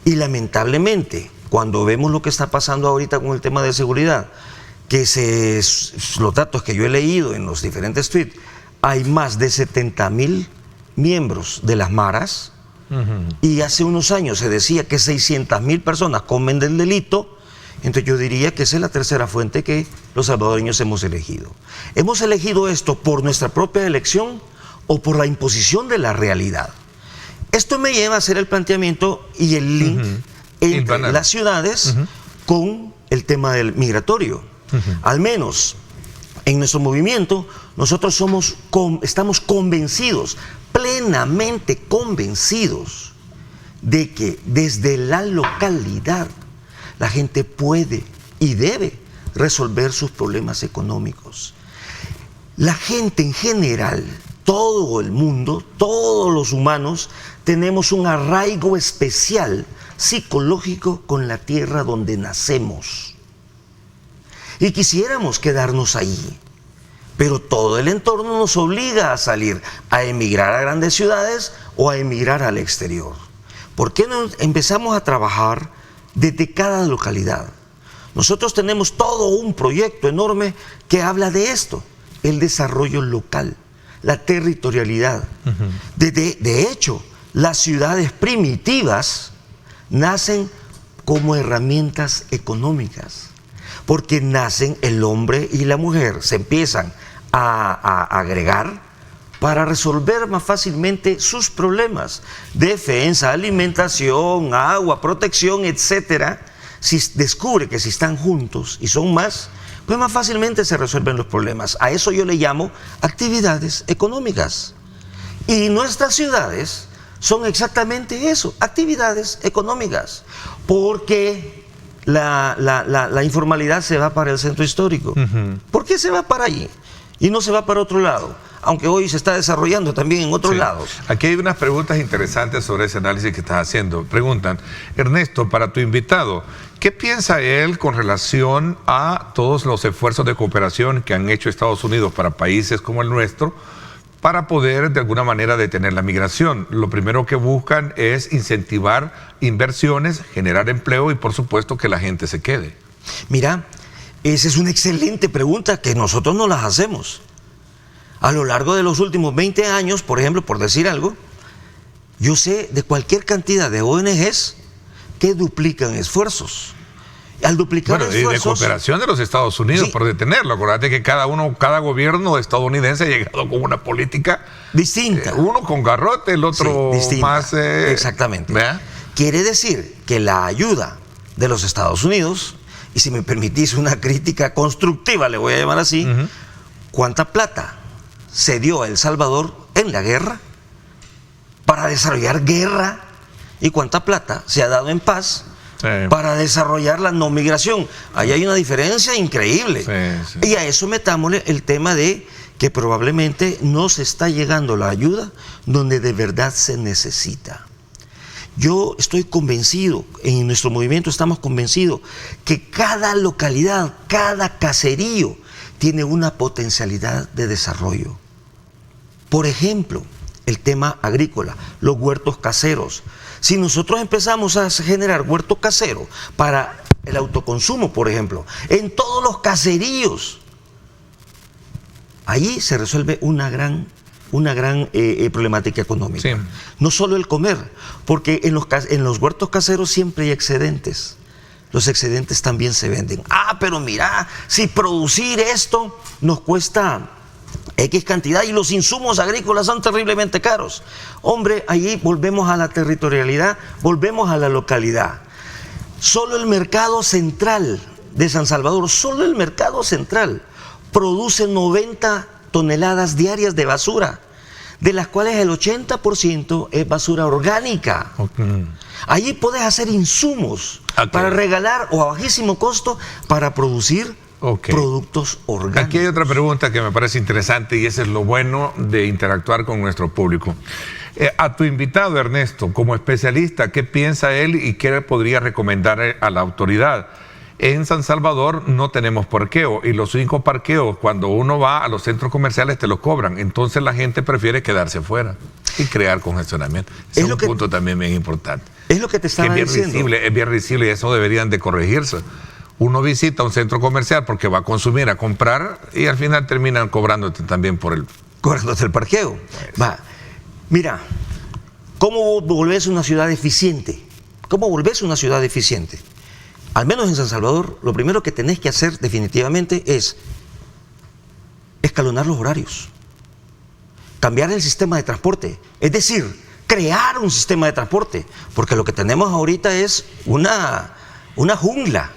Y lamentablemente, cuando vemos lo que está pasando ahorita con el tema de seguridad, que los datos que yo he leído en los diferentes tweets, hay más de 70,000 miembros de las maras, y hace unos años se decía que 600,000 personas comen del delito. Entonces yo diría que esa es la tercera fuente que los salvadoreños hemos elegido. ¿Hemos elegido esto por nuestra propia elección o por la imposición de la realidad? Esto me lleva a hacer el planteamiento y el link entre las ciudades con el tema del migratorio. Al menos en nuestro movimiento nosotros estamos convencidos, plenamente convencidos, de que desde la localidad la gente puede y debe resolver sus problemas económicos. La gente en general, todo el mundo, todos los humanos, tenemos un arraigo especial psicológico con la tierra donde nacemos. Y quisiéramos quedarnos ahí, pero todo el entorno nos obliga a salir, a emigrar a grandes ciudades o a emigrar al exterior. ¿Por qué no empezamos a trabajar desde cada localidad? Nosotros tenemos todo un proyecto enorme que habla de esto, el desarrollo local, la territorialidad. De hecho, las ciudades primitivas nacen como herramientas económicas, porque nacen el hombre y la mujer, se empiezan a agregar para resolver más fácilmente sus problemas, defensa, alimentación, agua, protección, etcétera. Si descubre que si están juntos y son más, pues más fácilmente se resuelven los problemas. A eso yo le llamo actividades económicas. Y nuestras ciudades son exactamente eso, actividades económicas, porque la informalidad se va para el centro histórico. ¿Por qué se va para allí y no se va para otro lado? Aunque hoy se está desarrollando también en otros lados. Aquí hay unas preguntas interesantes sobre ese análisis que estás haciendo. Preguntan, Ernesto, para tu invitado, ¿qué piensa él con relación a todos los esfuerzos de cooperación que han hecho Estados Unidos para países como el nuestro para poder de alguna manera detener la migración? Lo primero que buscan es incentivar inversiones, generar empleo y por supuesto que la gente se quede. Mira, esa es una excelente pregunta que nosotros no las hacemos. A lo largo de los últimos 20 años, por ejemplo, por decir algo, yo sé de cualquier cantidad de ONGs que duplican esfuerzos. Al duplicar esfuerzos... Y de cooperación de los Estados Unidos, sí, por detenerlo. Acuérdate que cada gobierno estadounidense ha llegado con una política distinta. Uno con garrote, el otro más... Exactamente. ¿Vea? Quiere decir que la ayuda de los Estados Unidos, y si me permitís una crítica constructiva, le voy a llamar así, ¿cuánta plata se dio a El Salvador en la guerra para desarrollar guerra? ¿Y cuánta plata se ha dado en paz para desarrollar la no migración? Ahí hay una diferencia increíble. Y a eso metámosle el tema de que probablemente no se está llegando la ayuda donde de verdad se necesita. Yo estoy convencido, en nuestro movimiento estamos convencidos que cada localidad, cada caserío tiene una potencialidad de desarrollo. Por ejemplo, el tema agrícola, los huertos caseros. Si nosotros empezamos a generar huerto casero para el autoconsumo, por ejemplo, en todos los caseríos, allí se resuelve una gran problemática económica. Sí. No solo el comer, porque en los huertos caseros siempre hay excedentes. Los excedentes también se venden. Pero mira, si producir esto nos cuesta X cantidad y los insumos agrícolas son terriblemente caros. Hombre, allí volvemos a la territorialidad, volvemos a la localidad. Solo el mercado central de San Salvador, solo el mercado central produce 90 toneladas diarias de basura, de las cuales el 80% es basura orgánica. Allí puedes hacer insumos. para regalar o a bajísimo costo para producir productos orgánicos. Aquí hay otra pregunta que me parece interesante y ese es lo bueno de interactuar con nuestro público. A tu invitado, Ernesto, como especialista, ¿qué piensa él y qué podría recomendar a la autoridad? En San Salvador no tenemos parqueo y los únicos parqueos, cuando uno va a los centros comerciales, te los cobran. Entonces la gente prefiere quedarse fuera y crear congestionamiento. Ese es un punto también bien importante. Es lo que te estaba diciendo. Es bien risible y eso deberían de corregirse. Uno visita un centro comercial porque va a consumir, a comprar y al final terminan cobrándote también por el... Cobrándote el parqueo. Va. Mira, ¿cómo volvés una ciudad eficiente? ¿Cómo volvés una ciudad eficiente? Al menos en San Salvador, lo primero que tenés que hacer definitivamente es escalonar los horarios, cambiar el sistema de transporte, es decir, crear un sistema de transporte, porque lo que tenemos ahorita es una jungla.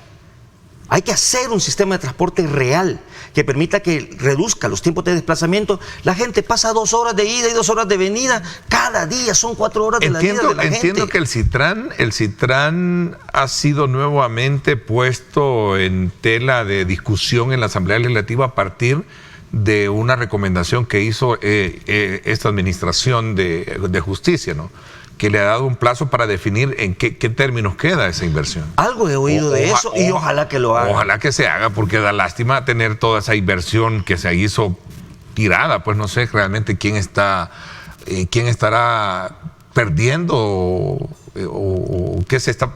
Hay que hacer un sistema de transporte real que permita que reduzca los tiempos de desplazamiento. La gente pasa 2 horas de ida y 2 horas de venida. Cada día son 4 horas de la vida de la gente. Entiendo que el CITRAN ha sido nuevamente puesto en tela de discusión en la Asamblea Legislativa a partir de una recomendación que hizo esta administración de justicia, ¿no? Que le ha dado un plazo para definir en qué términos queda esa inversión. Algo he oído de eso y ojalá que lo haga. Ojalá que se haga, porque da lástima tener toda esa inversión que se hizo tirada. Pues no sé realmente quién estará perdiendo o qué está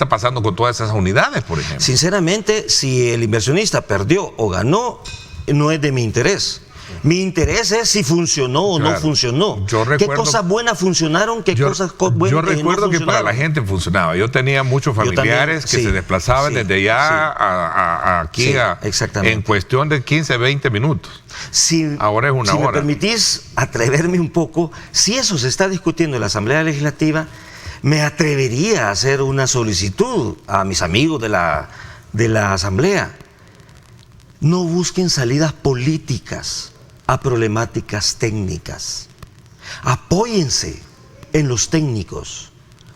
pasando con todas esas unidades, por ejemplo. Sinceramente, si el inversionista perdió o ganó, no es de mi interés. Mi interés es si funcionó o no funcionó. ¿Qué cosas buenas funcionaron? ¿Qué cosas buenas yo recuerdo que para la gente funcionaba. Yo tenía muchos familiares que se desplazaban desde allá a aquí en cuestión de 15, 20 minutos. Ahora es una hora. Si me permitís atreverme un poco, si eso se está discutiendo en la Asamblea Legislativa, me atrevería a hacer una solicitud a mis amigos de la Asamblea. No busquen salidas políticas a problemáticas técnicas. Apóyense en los técnicos.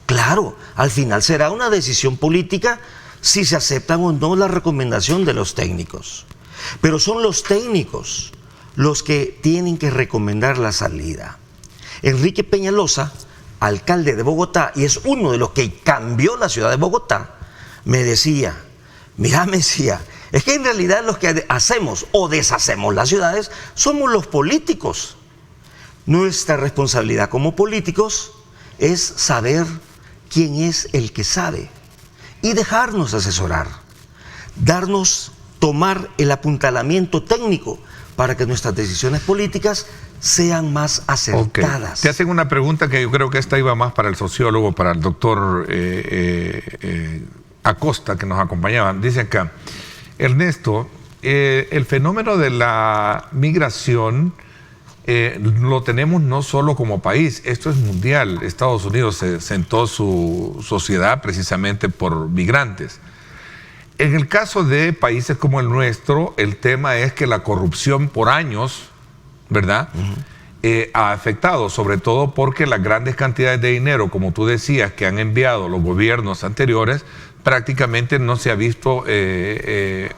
Claro, al final será una decisión política si se aceptan o no la recomendación de los técnicos. Pero son los técnicos los que tienen que recomendar la salida. Enrique Peñalosa, alcalde de Bogotá, y es uno de los que cambió la ciudad de Bogotá, me decía, es que en realidad los que hacemos o deshacemos las ciudades somos los políticos. Nuestra responsabilidad como políticos es saber quién es el que sabe y dejarnos asesorar, tomar el apuntalamiento técnico para que nuestras decisiones políticas sean más acertadas. Te hacen una pregunta que yo creo que esta iba más para el sociólogo, para el doctor Acosta, que nos acompañaba. Dice acá, Ernesto, el fenómeno de la migración lo tenemos no solo como país, esto es mundial. Estados Unidos se sentó su sociedad precisamente por migrantes. En el caso de países como el nuestro, el tema es que la corrupción por años, ¿verdad?, ha afectado, sobre todo porque las grandes cantidades de dinero, como tú decías, que han enviado los gobiernos anteriores, prácticamente no se ha visto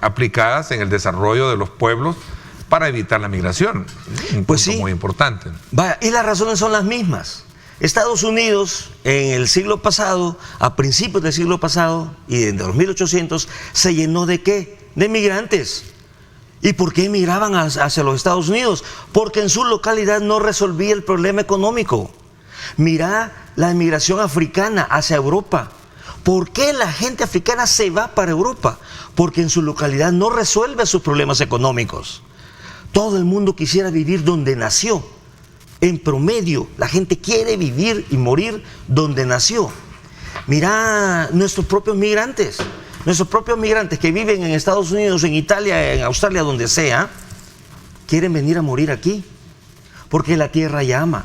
aplicadas en el desarrollo de los pueblos para evitar la migración. Un punto muy importante. Vaya, y las razones son las mismas. Estados Unidos en el siglo pasado, a principios del siglo pasado y en los 1800, se llenó ¿de qué? De migrantes. ¿Y por qué emigraban hacia los Estados Unidos? Porque en su localidad no resolvía el problema económico. Mirá la emigración africana hacia Europa. ¿Por qué la gente africana se va para Europa? Porque en su localidad no resuelve sus problemas económicos. Todo el mundo quisiera vivir donde nació. En promedio, la gente quiere vivir y morir donde nació. Mirá nuestros propios migrantes que viven en Estados Unidos, en Italia, en Australia, donde sea, quieren venir a morir aquí, porque la tierra llama,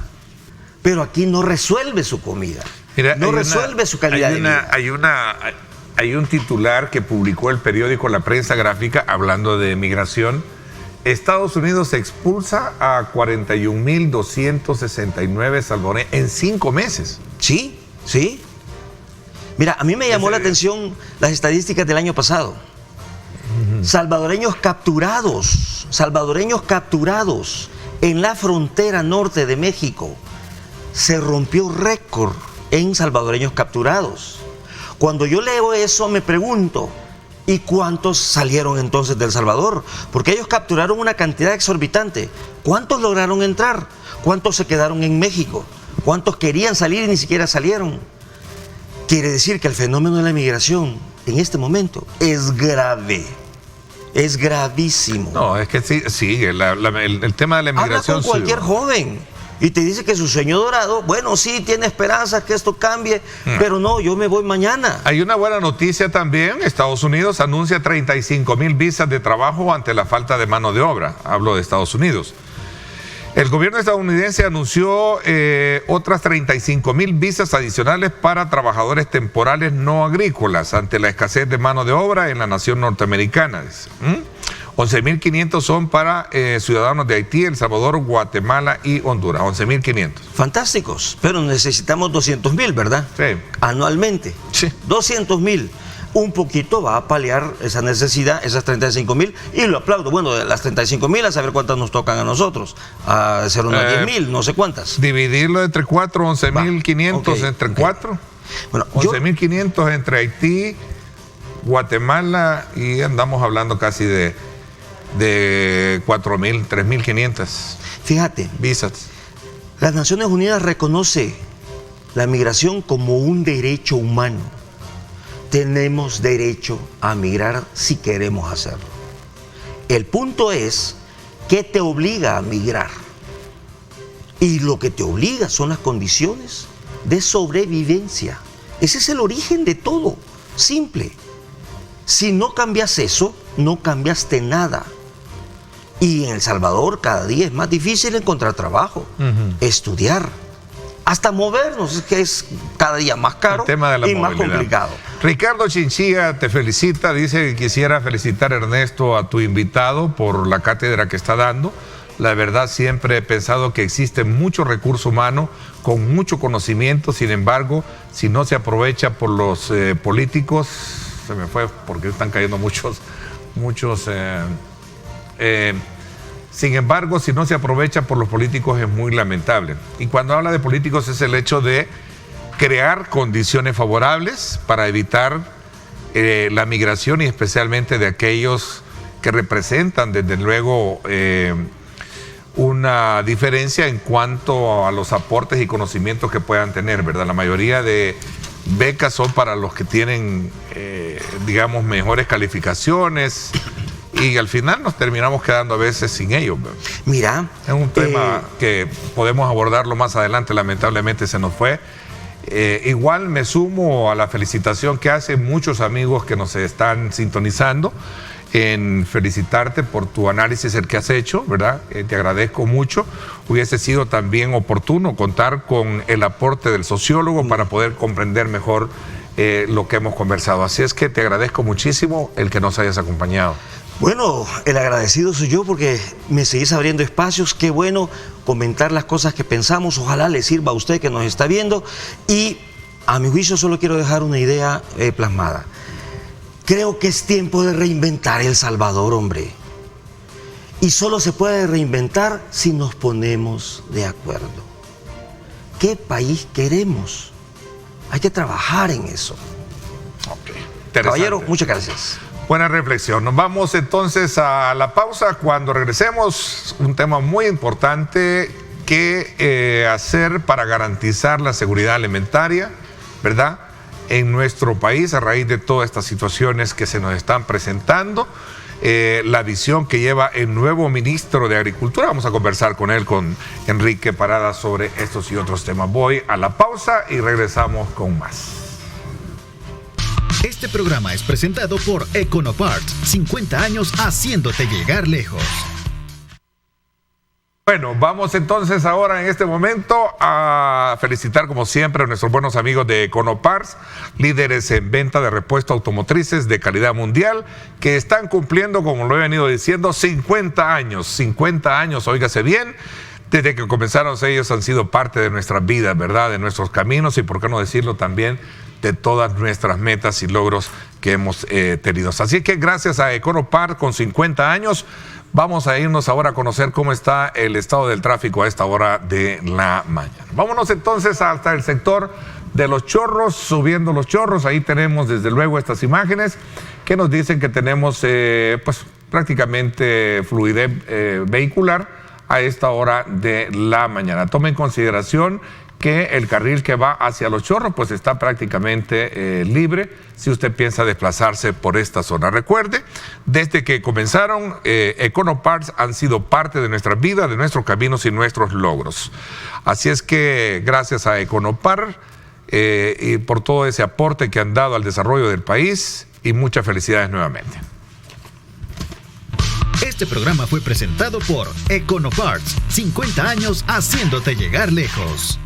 pero aquí no resuelve su comida. Mira, no resuelve su calidad de vida. Hay un titular que publicó el periódico La Prensa Gráfica hablando de migración. Estados Unidos expulsa a 41.269 salvadoreños en 5 meses. Sí. Mira, a mí me llamó la atención las estadísticas del año pasado. Salvadoreños capturados en la frontera norte de México. Se rompió récord en salvadoreños capturados. Cuando yo leo eso me pregunto, ¿y cuántos salieron entonces de El Salvador? Porque ellos capturaron una cantidad exorbitante. ¿Cuántos lograron entrar? ¿Cuántos se quedaron en México? ¿Cuántos querían salir y ni siquiera salieron? Quiere decir que el fenómeno de la migración en este momento es grave. Es gravísimo. No, es que sí, el tema de la migración. Habla con cualquier joven y te dice que su sueño dorado, bueno, sí, tiene esperanza que esto cambie, pero no, yo me voy mañana. Hay una buena noticia también. Estados Unidos anuncia 35,000 visas de trabajo ante la falta de mano de obra. Hablo de Estados Unidos. El gobierno estadounidense anunció otras 35,000 visas adicionales para trabajadores temporales no agrícolas ante la escasez de mano de obra en la nación norteamericana. 11,500 son para ciudadanos de Haití, El Salvador, Guatemala y Honduras. 11,500. Fantásticos, pero necesitamos 200,000, ¿verdad? Sí. Anualmente. Sí. 200,000. Un poquito va a paliar esa necesidad, esas 35,000, y lo aplaudo. Bueno, de las 35,000, a saber cuántas nos tocan a nosotros. A ser unos 10,000, no sé cuántas. Dividirlo entre 4, 11,500 okay, entre 4. Bueno, 11,500 entre Haití, Guatemala, y andamos hablando casi de 4,000, 3,500. Fíjate. Visas. Las Naciones Unidas reconoce la migración como un derecho humano. Tenemos derecho a migrar si queremos hacerlo. El punto es, ¿qué te obliga a migrar? Y lo que te obliga son las condiciones de sobrevivencia. Ese es el origen de todo, simple. Si no cambias eso, no cambiaste nada. Y en El Salvador cada día es más difícil encontrar trabajo, estudiar, hasta movernos, es que es cada día más caro y movilidad. Más complicado. Ricardo Chinchilla te felicita, dice que quisiera felicitar, Ernesto, a tu invitado por la cátedra que está dando. La verdad, siempre he pensado que existe mucho recurso humano con mucho conocimiento, sin embargo, si no se aprovecha por los políticos, se me fue porque están cayendo muchos. Sin embargo, si no se aprovecha por los políticos es muy lamentable. Y cuando habla de políticos es el hecho de crear condiciones favorables para evitar la migración y especialmente de aquellos que representan desde luego una diferencia en cuanto a los aportes y conocimientos que puedan tener, ¿verdad? La mayoría de becas son para los que tienen, digamos, mejores calificaciones. Y al final nos terminamos quedando a veces sin ellos. Mira. Es un tema que podemos abordarlo más adelante, lamentablemente se nos fue. Igual me sumo a la felicitación que hacen muchos amigos que nos están sintonizando, en felicitarte por tu análisis, el que has hecho, ¿verdad? Te agradezco mucho. Hubiese sido también oportuno contar con el aporte del sociólogo para poder comprender mejor lo que hemos conversado. Así es que te agradezco muchísimo el que nos hayas acompañado. Bueno, el agradecido soy yo porque me seguís abriendo espacios. Qué bueno comentar las cosas que pensamos. Ojalá le sirva a usted que nos está viendo. Y a mi juicio solo quiero dejar una idea plasmada. Creo que es tiempo de reinventar El Salvador, hombre. Y solo se puede reinventar si nos ponemos de acuerdo. ¿Qué país queremos? Hay que trabajar en eso. Okay. Caballero, muchas gracias. Buena reflexión. Nos vamos entonces a la pausa. Cuando regresemos, un tema muy importante que hacer para garantizar la seguridad alimentaria, ¿verdad?, en nuestro país a raíz de todas estas situaciones que se nos están presentando. La visión que lleva el nuevo ministro de Agricultura. Vamos a conversar con él, con Enrique Parada, sobre estos y otros temas. Voy a la pausa y regresamos con más. Este programa es presentado por Econoparts, 50 años haciéndote llegar lejos. Bueno, vamos entonces ahora en este momento a felicitar como siempre a nuestros buenos amigos de Econoparts, líderes en venta de repuestos automotrices de calidad mundial, que están cumpliendo, como lo he venido diciendo, 50 años. 50 años, óigase bien. Desde que comenzaron ellos han sido parte de nuestras vidas, ¿verdad? De nuestros caminos y, por qué no decirlo, también de todas nuestras metas y logros que hemos tenido. Así que gracias a Econopar, con 50 años, vamos a irnos ahora a conocer cómo está el estado del tráfico a esta hora de la mañana. Vámonos entonces hasta el sector de Los Chorros, subiendo Los Chorros. Ahí tenemos desde luego estas imágenes que nos dicen que tenemos pues prácticamente fluidez vehicular a esta hora de la mañana. Tome en consideración que el carril que va hacia Los Chorros pues está prácticamente libre si usted piensa desplazarse por esta zona. Recuerde, desde que comenzaron, Econoparts han sido parte de nuestras vidas, de nuestros caminos y nuestros logros. Así es que gracias a Econopar y por todo ese aporte que han dado al desarrollo del país, y muchas felicidades nuevamente. Este programa fue presentado por Econoparts, 50 años haciéndote llegar lejos.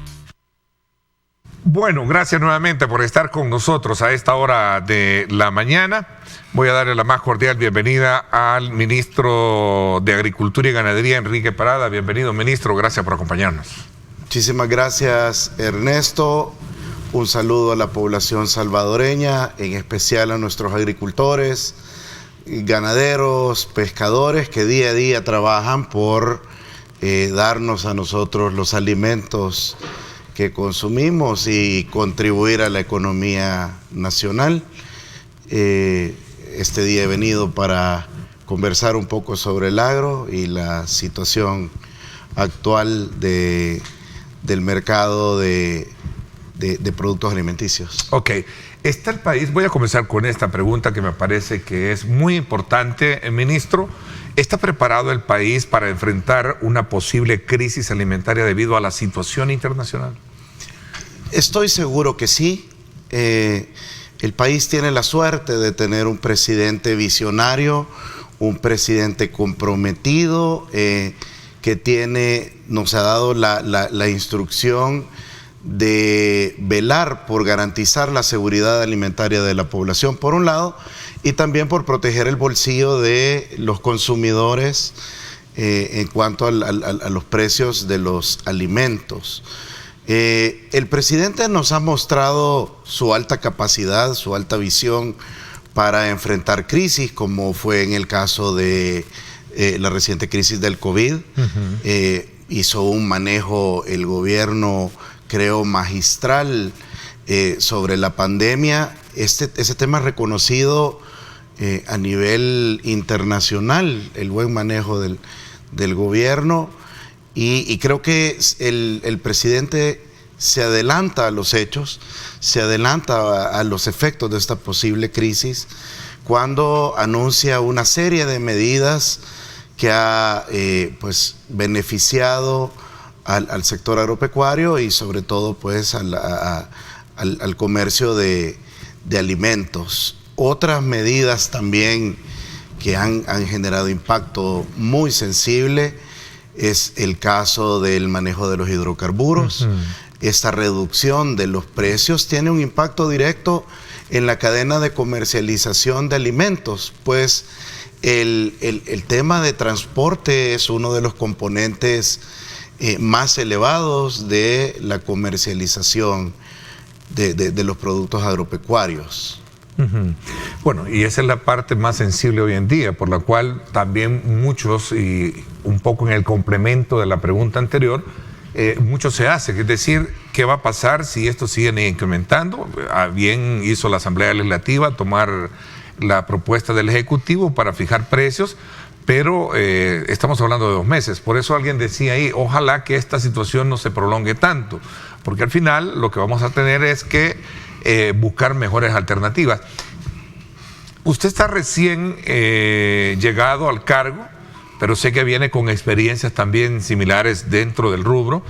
Bueno, gracias nuevamente por estar con nosotros a esta hora de la mañana. Voy a darle la más cordial bienvenida al ministro de Agricultura y Ganadería, Enrique Parada. Bienvenido, ministro, gracias por acompañarnos. Muchísimas gracias, Ernesto. Un saludo a la población salvadoreña, en especial a nuestros agricultores, ganaderos, pescadores que día a día trabajan por darnos a nosotros los alimentos que consumimos y contribuir a la economía nacional. Este día he venido para conversar un poco sobre el agro y la situación actual del mercado de productos alimenticios. Ok, está el país, voy a comenzar con esta pregunta que me parece que es muy importante, ministro. ¿Está preparado el país para enfrentar una posible crisis alimentaria debido a la situación internacional? Estoy seguro que sí. El país tiene la suerte de tener un presidente visionario, un presidente comprometido, que nos ha dado la instrucción de velar por garantizar la seguridad alimentaria de la población, por un lado, y también por proteger el bolsillo de los consumidores en cuanto a los precios de los alimentos. El presidente nos ha mostrado su alta capacidad, su alta visión para enfrentar crisis, como fue en el caso de la reciente crisis del COVID. Hizo un manejo, el gobierno, creo, magistral sobre la pandemia. Ese tema reconocido a nivel internacional, el buen manejo del gobierno, y creo que el presidente se adelanta a los hechos, se adelanta a los efectos de esta posible crisis cuando anuncia una serie de medidas que ha pues beneficiado al sector agropecuario y sobre todo pues al comercio de alimentos. Otras medidas también que han generado impacto muy sensible es el caso del manejo de los hidrocarburos. Esta reducción de los precios tiene un impacto directo en la cadena de comercialización de alimentos, pues el tema de transporte es uno de los componentes más elevados de la comercialización de los productos agropecuarios. Bueno, y esa es la parte más sensible hoy en día, por la cual también muchos, y un poco en el complemento de la pregunta anterior, mucho se hace, es decir, ¿qué va a pasar si esto sigue incrementando? Bien hizo la Asamblea Legislativa tomar la propuesta del Ejecutivo para fijar precios, pero estamos hablando de 2 meses. Por eso alguien decía ahí, ojalá que esta situación no se prolongue tanto, porque al final lo que vamos a tener es que buscar mejores alternativas. Usted está recién llegado al cargo, pero sé que viene con experiencias también similares dentro del rubro.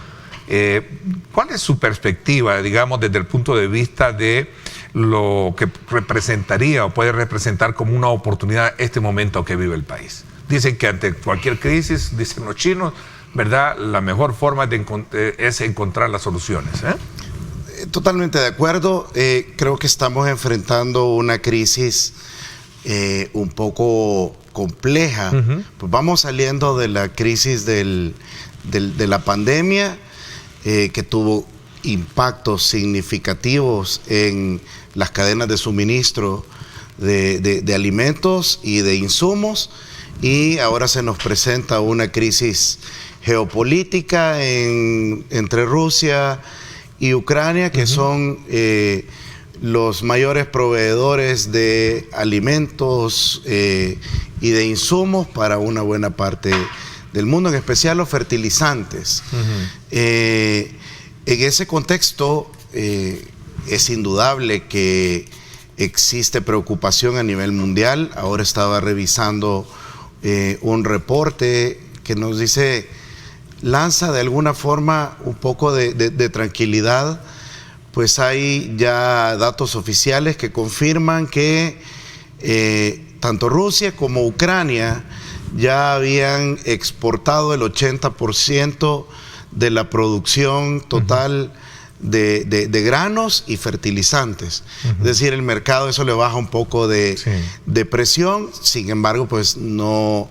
¿Cuál es su perspectiva, digamos, desde el punto de vista de lo que representaría o puede representar como una oportunidad este momento que vive el país? Dicen que ante cualquier crisis, dicen los chinos, ¿verdad?, la mejor forma es encontrar las soluciones. Totalmente de acuerdo. Creo que estamos enfrentando una crisis un poco compleja. Pues vamos saliendo de la crisis de la pandemia, que tuvo impactos significativos en las cadenas de suministro de alimentos y de insumos, y ahora se nos presenta una crisis geopolítica entre Rusia y Ucrania, que son los mayores proveedores de alimentos y de insumos para una buena parte del mundo, en especial los fertilizantes. En ese contexto es indudable que existe preocupación a nivel mundial. Ahora estaba revisando un reporte que nos dice, lanza de alguna forma un poco de tranquilidad, pues hay ya datos oficiales que confirman que tanto Rusia como Ucrania ya habían exportado el 80% de la producción total de granos y fertilizantes. Es decir, el mercado, eso le baja un poco de presión. Sin embargo, pues no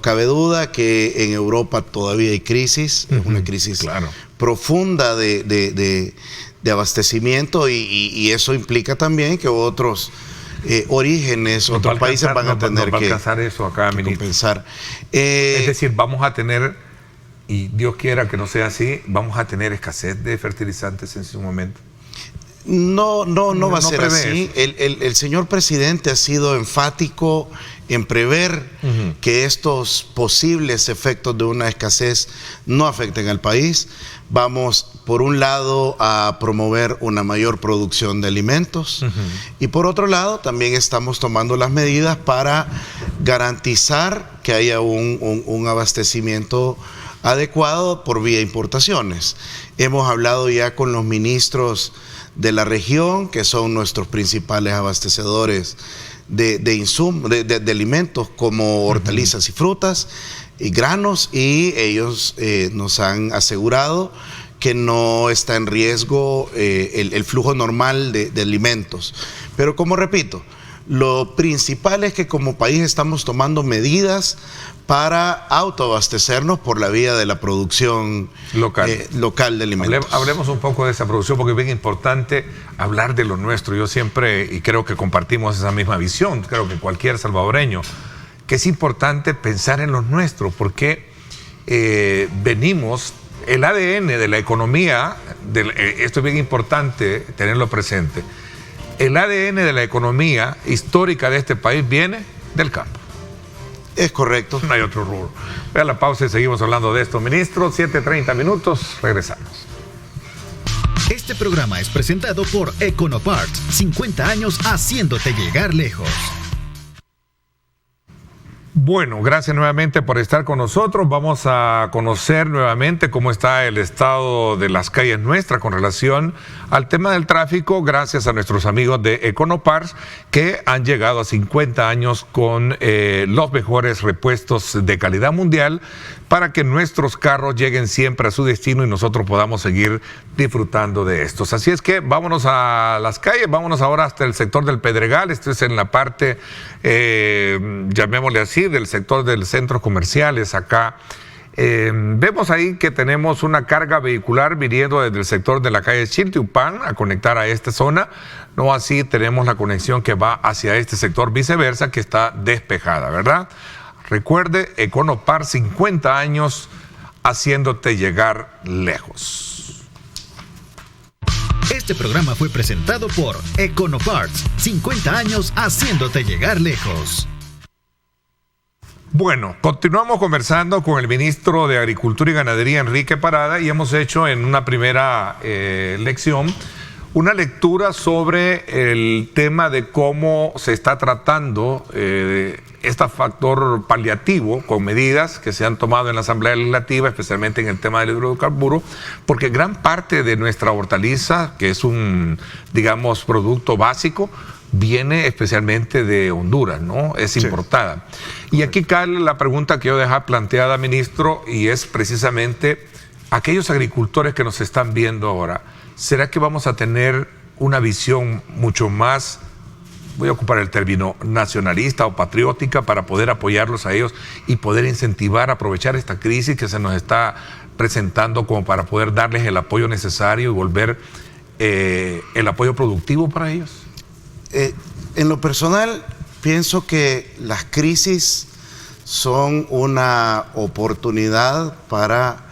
cabe duda que en Europa todavía hay crisis, una crisis profunda de abastecimiento, y eso implica también que otros orígenes, otros países van a tener que eso acá, compensar. Es decir, vamos a tener, y Dios quiera que no sea así, vamos a tener escasez de fertilizantes en su momento. No va a ser así. El señor presidente ha sido enfático en prever que estos posibles efectos de una escasez no afecten al país. Vamos, por un lado, a promover una mayor producción de alimentos, y por otro lado, también estamos tomando las medidas para garantizar que haya un abastecimiento adecuado por vía importaciones. Hemos hablado ya con los ministros de la región, que son nuestros principales abastecedores de insumos, de alimentos como hortalizas y frutas y granos, y ellos nos han asegurado que no está en riesgo el flujo normal de alimentos. Pero como repito, lo principal es que como país estamos tomando medidas para autoabastecernos por la vía de la producción local de alimentos. Hablemos un poco de esa producción, porque es bien importante hablar de lo nuestro. Yo siempre, y creo que compartimos esa misma visión, creo que cualquier salvadoreño, que es importante pensar en lo nuestro, porque venimos, el ADN de la economía, esto es bien importante tenerlo presente, el ADN de la economía histórica de este país viene del campo. Es correcto. No hay otro rubro. Vea la pausa y seguimos hablando de esto. Ministro, 7:30 minutos, regresamos. Este programa es presentado por Econoparts, 50 años haciéndote llegar lejos. Bueno, gracias nuevamente por estar con nosotros. Vamos a conocer nuevamente cómo está el estado de las calles nuestras con relación al tema del tráfico, gracias a nuestros amigos de Econoparts, que han llegado a 50 años con los mejores repuestos de calidad mundial para que nuestros carros lleguen siempre a su destino y nosotros podamos seguir disfrutando de estos. Así es que vámonos a las calles, vámonos ahora hasta el sector del Pedregal. Esto es en la parte, llamémosle así, del sector de los centros comerciales acá. Vemos ahí que tenemos una carga vehicular viniendo desde el sector de la calle Chiltiupán a conectar a esta zona. No así tenemos la conexión que va hacia este sector viceversa, que está despejada, ¿verdad? Recuerde, Econopar, 50 años haciéndote llegar lejos. Este programa fue presentado por Econoparts, 50 años haciéndote llegar lejos. Bueno, continuamos conversando con el ministro de Agricultura y Ganadería, Enrique Parada, y hemos hecho en una primera lección una lectura sobre el tema de cómo se está tratando este factor paliativo con medidas que se han tomado en la Asamblea Legislativa, especialmente en el tema del hidrocarburo, porque gran parte de nuestra hortaliza, que es un, digamos, producto básico, viene especialmente de Honduras, ¿no? Es importada. Y aquí cae la pregunta que yo dejaba planteada, ministro, y es precisamente aquellos agricultores que nos están viendo ahora, ¿será que vamos a tener una visión mucho más voy a ocupar el término, nacionalista o patriótica para poder apoyarlos a ellos y poder incentivar, aprovechar esta crisis que se nos está presentando como para poder darles el apoyo necesario y volver el apoyo productivo para ellos? En lo personal, pienso que las crisis son una oportunidad para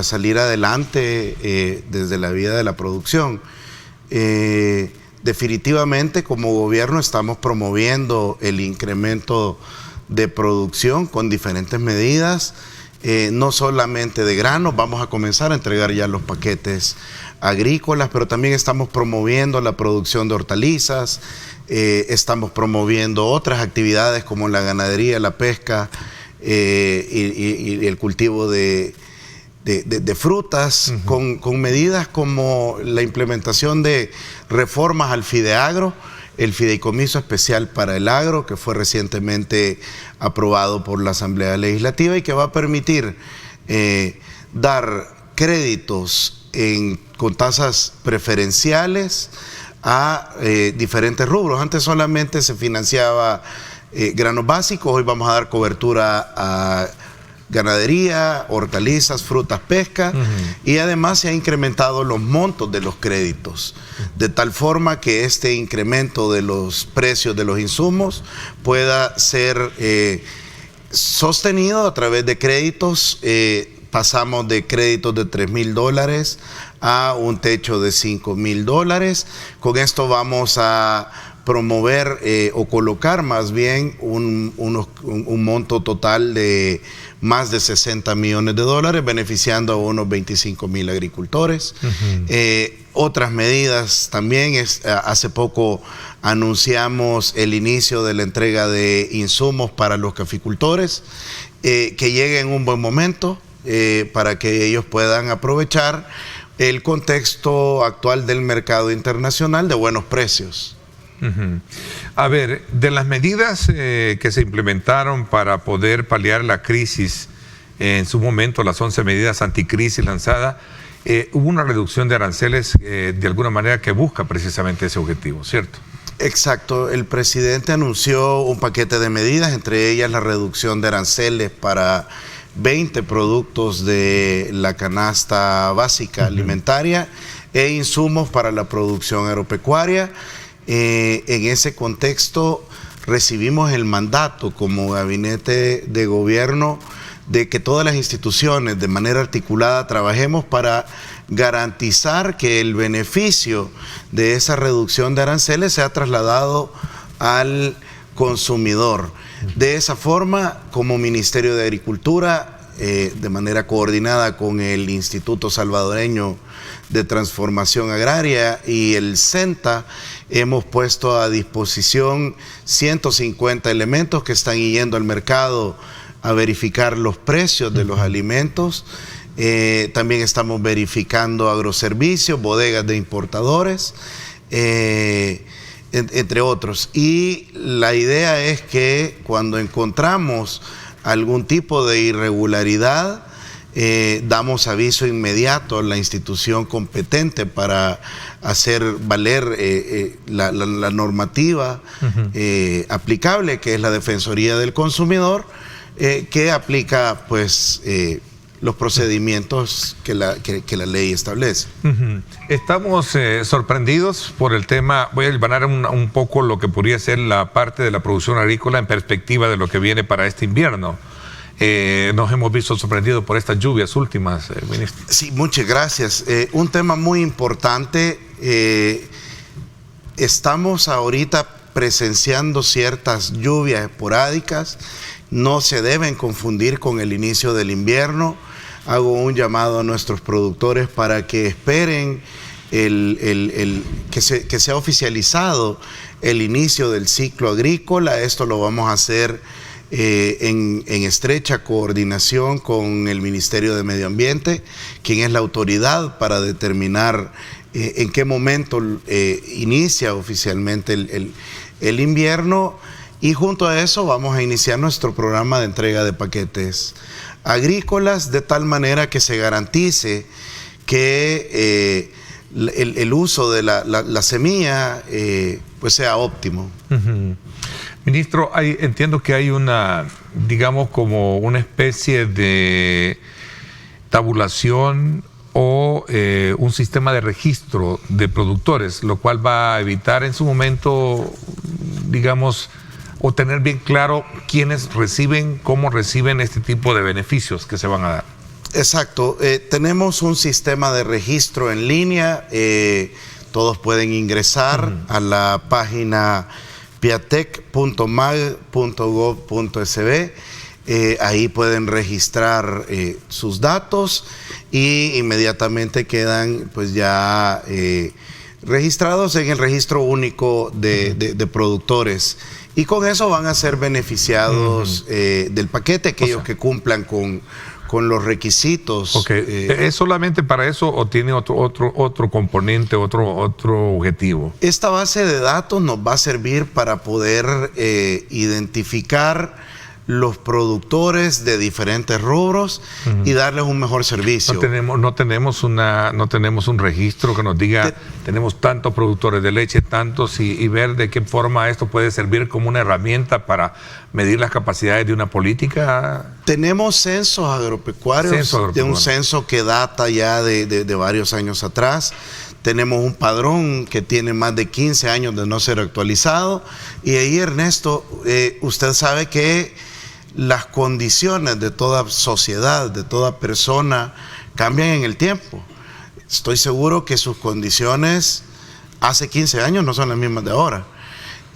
salir adelante desde la vida de la producción. Definitivamente, como gobierno, estamos promoviendo el incremento de producción con diferentes medidas, no solamente de granos. Vamos a comenzar a entregar ya los paquetes agrícolas, pero también estamos promoviendo la producción de hortalizas, estamos promoviendo otras actividades como la ganadería, la pesca y el cultivo de frutas, con medidas como la implementación de reformas al Fideagro, el Fideicomiso Especial para el Agro, que fue recientemente aprobado por la Asamblea Legislativa y que va a permitir dar créditos con tasas preferenciales a diferentes rubros. Antes solamente se financiaba granos básicos, hoy vamos a dar cobertura a ganadería, hortalizas, frutas, pesca, y además se ha incrementado los montos de los créditos, de tal forma que este incremento de los precios de los insumos pueda ser sostenido a través de créditos. Pasamos de créditos de $3,000 a un techo de $5,000. Con esto vamos a promover o colocar más bien un monto total de más de $60 millones, beneficiando a unos 25,000 agricultores. Otras medidas también, hace poco anunciamos el inicio de la entrega de insumos para los caficultores, que llegue en un buen momento para que ellos puedan aprovechar el contexto actual del mercado internacional de buenos precios. A ver, de las medidas que se implementaron para poder paliar la crisis en su momento, las 11 medidas anticrisis lanzadas, hubo una reducción de aranceles de alguna manera que busca precisamente ese objetivo, ¿cierto? Exacto, el presidente anunció un paquete de medidas, entre ellas la reducción de aranceles para 20 productos de la canasta básica alimentaria e insumos para la producción agropecuaria. En ese contexto recibimos el mandato como gabinete de gobierno de que todas las instituciones de manera articulada trabajemos para garantizar que el beneficio de esa reducción de aranceles sea trasladado al consumidor. De esa forma, como Ministerio de Agricultura, de manera coordinada con el Instituto Salvadoreño de Transformación Agraria y el CENTA, hemos puesto a disposición 150 elementos que están yendo al mercado a verificar los precios de los alimentos. También estamos verificando agroservicios, bodegas de importadores, entre otros. Y la idea es que cuando encontramos algún tipo de irregularidad, damos aviso inmediato a la institución competente para hacer valer la normativa aplicable, que es la Defensoría del Consumidor, que aplica pues los procedimientos que la ley establece. Estamos sorprendidos por el tema. Voy a hilvanar un poco lo que podría ser la parte de la producción agrícola en perspectiva de lo que viene para este invierno. Nos hemos visto sorprendidos por estas lluvias últimas, ministro. Sí, muchas gracias. Un tema muy importante. Estamos ahorita presenciando ciertas lluvias esporádicas. No se deben confundir con el inicio del invierno. Hago un llamado a nuestros productores para que esperen que sea oficializado el inicio del ciclo agrícola. Esto lo vamos a hacer en estrecha coordinación con el Ministerio de Medio Ambiente, quien es la autoridad para determinar en qué momento inicia oficialmente el invierno. Y junto a eso vamos a iniciar nuestro programa de entrega de paquetes agrícolas de tal manera que se garantice que el uso de la semilla pues sea óptimo. Ministro, entiendo que hay una, digamos, como una especie de tabulación o un sistema de registro de productores, lo cual va a evitar en su momento, digamos, o tener bien claro quiénes reciben, cómo reciben este tipo de beneficios que se van a dar. Exacto. Tenemos un sistema de registro en línea. Todos pueden ingresar a la página piatec.mag.gov.sb. Ahí pueden registrar sus datos y inmediatamente quedan pues ya registrados en el registro único de productores. Y con eso van a ser beneficiados del paquete, aquellos que cumplan con los requisitos. ¿Es solamente para eso o tiene otro componente, otro objetivo? Esta base de datos nos va a servir para poder identificar los productores de diferentes rubros y darles un mejor servicio. No tenemos un registro que nos diga tenemos tantos productores de leche, tantos, y ver de qué forma esto puede servir como una herramienta para medir las capacidades de una política. Tenemos censos agropecuarios, de un censo que data ya de varios años atrás. Tenemos un padrón que tiene más de 15 años de no ser actualizado. Y ahí, Ernesto, usted sabe que las condiciones de toda sociedad, de toda persona, cambian en el tiempo. Estoy seguro que sus condiciones hace 15 años no son las mismas de ahora.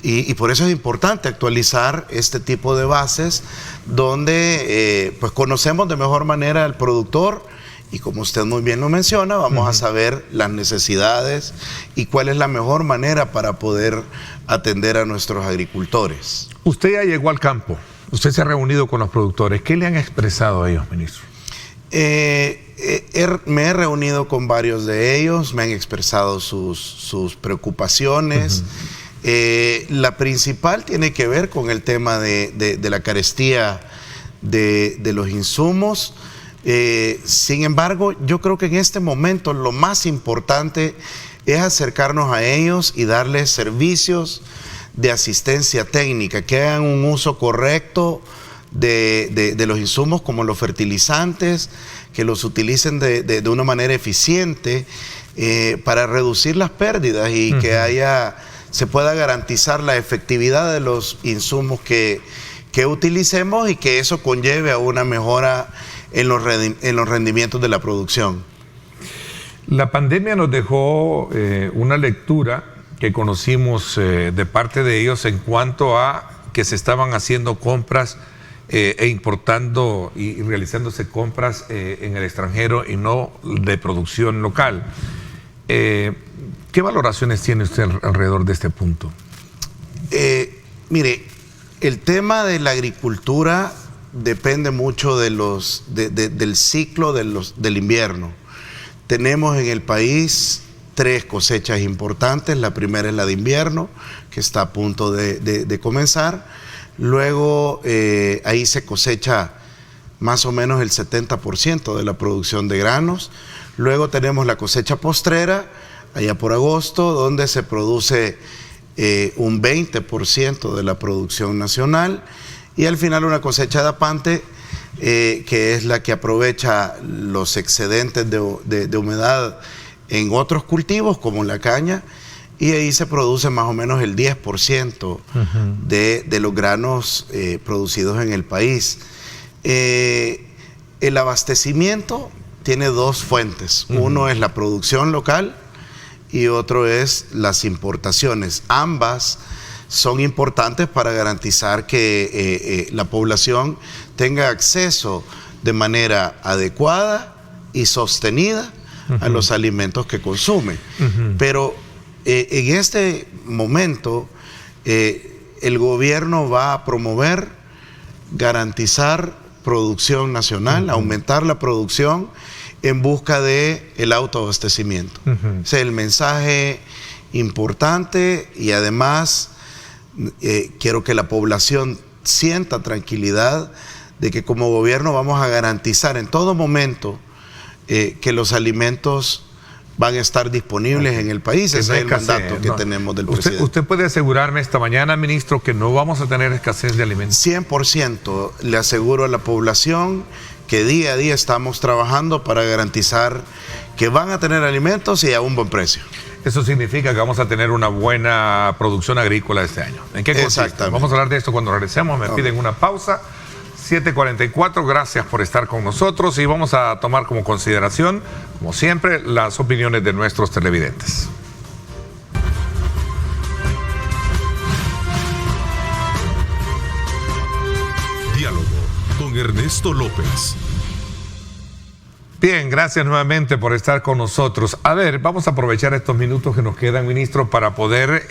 Y por eso es importante actualizar este tipo de bases donde pues conocemos de mejor manera al productor y, como usted muy bien lo menciona, vamos a saber las necesidades y cuál es la mejor manera para poder atender a nuestros agricultores. Usted ya llegó al campo, usted se ha reunido con los productores. ¿Qué le han expresado a ellos, ministro? Me he reunido con varios de ellos, me han expresado sus preocupaciones. La principal tiene que ver con el tema de la carestía de los insumos. Sin embargo, yo creo que en este momento lo más importante es acercarnos a ellos y darles servicios de asistencia técnica, que hagan un uso correcto de los insumos como los fertilizantes, que los utilicen de una manera eficiente para reducir las pérdidas y que se pueda garantizar la efectividad de los insumos que utilicemos y que eso conlleve a una mejora en los rendimientos de la producción. La pandemia nos dejó una lectura que conocimos de parte de ellos en cuanto a que se estaban haciendo compras e importando y realizándose compras en el extranjero y no de producción local. ¿Qué valoraciones tiene usted alrededor de este punto? Mire, el tema de la agricultura depende mucho del ciclo del invierno. Tenemos en el país 3 cosechas importantes. La primera es la de invierno, que está a punto de comenzar. Luego ahí se cosecha más o menos el 70% de la producción de granos. Luego tenemos la cosecha postrera, allá por agosto, donde se produce un 20% de la producción nacional. Y al final una cosecha de apante, que es la que aprovecha los excedentes de humedad en otros cultivos como la caña, y ahí se produce más o menos el 10% de los granos producidos en el país. El abastecimiento tiene 2 fuentes. Uno es la producción local y otro es las importaciones. Ambas son importantes para garantizar que la población tenga acceso de manera adecuada y sostenida a los alimentos que consume. Pero en este momento el gobierno va a promover, garantizar producción nacional, aumentar la producción en busca de el autoabastecimiento. Ese es el mensaje importante y además quiero que la población sienta tranquilidad de que como gobierno vamos a garantizar en todo momento que los alimentos van a estar disponibles en el país. Ese es el mandato que tenemos del presidente. ¿Usted puede asegurarme esta mañana, ministro, que no vamos a tener escasez de alimentos? 100% le aseguro a la población que día a día estamos trabajando para garantizar que van a tener alimentos y a un buen precio. Eso significa que vamos a tener una buena producción agrícola este año. ¿En qué consiste? Exactamente. Vamos a hablar de esto cuando regresemos. Me piden una pausa. 7:44, gracias por estar con nosotros y vamos a tomar como consideración, como siempre, las opiniones de nuestros televidentes. Diálogo con Ernesto López. Bien, gracias nuevamente por estar con nosotros. A ver, vamos a aprovechar estos minutos que nos quedan, ministro, para poder,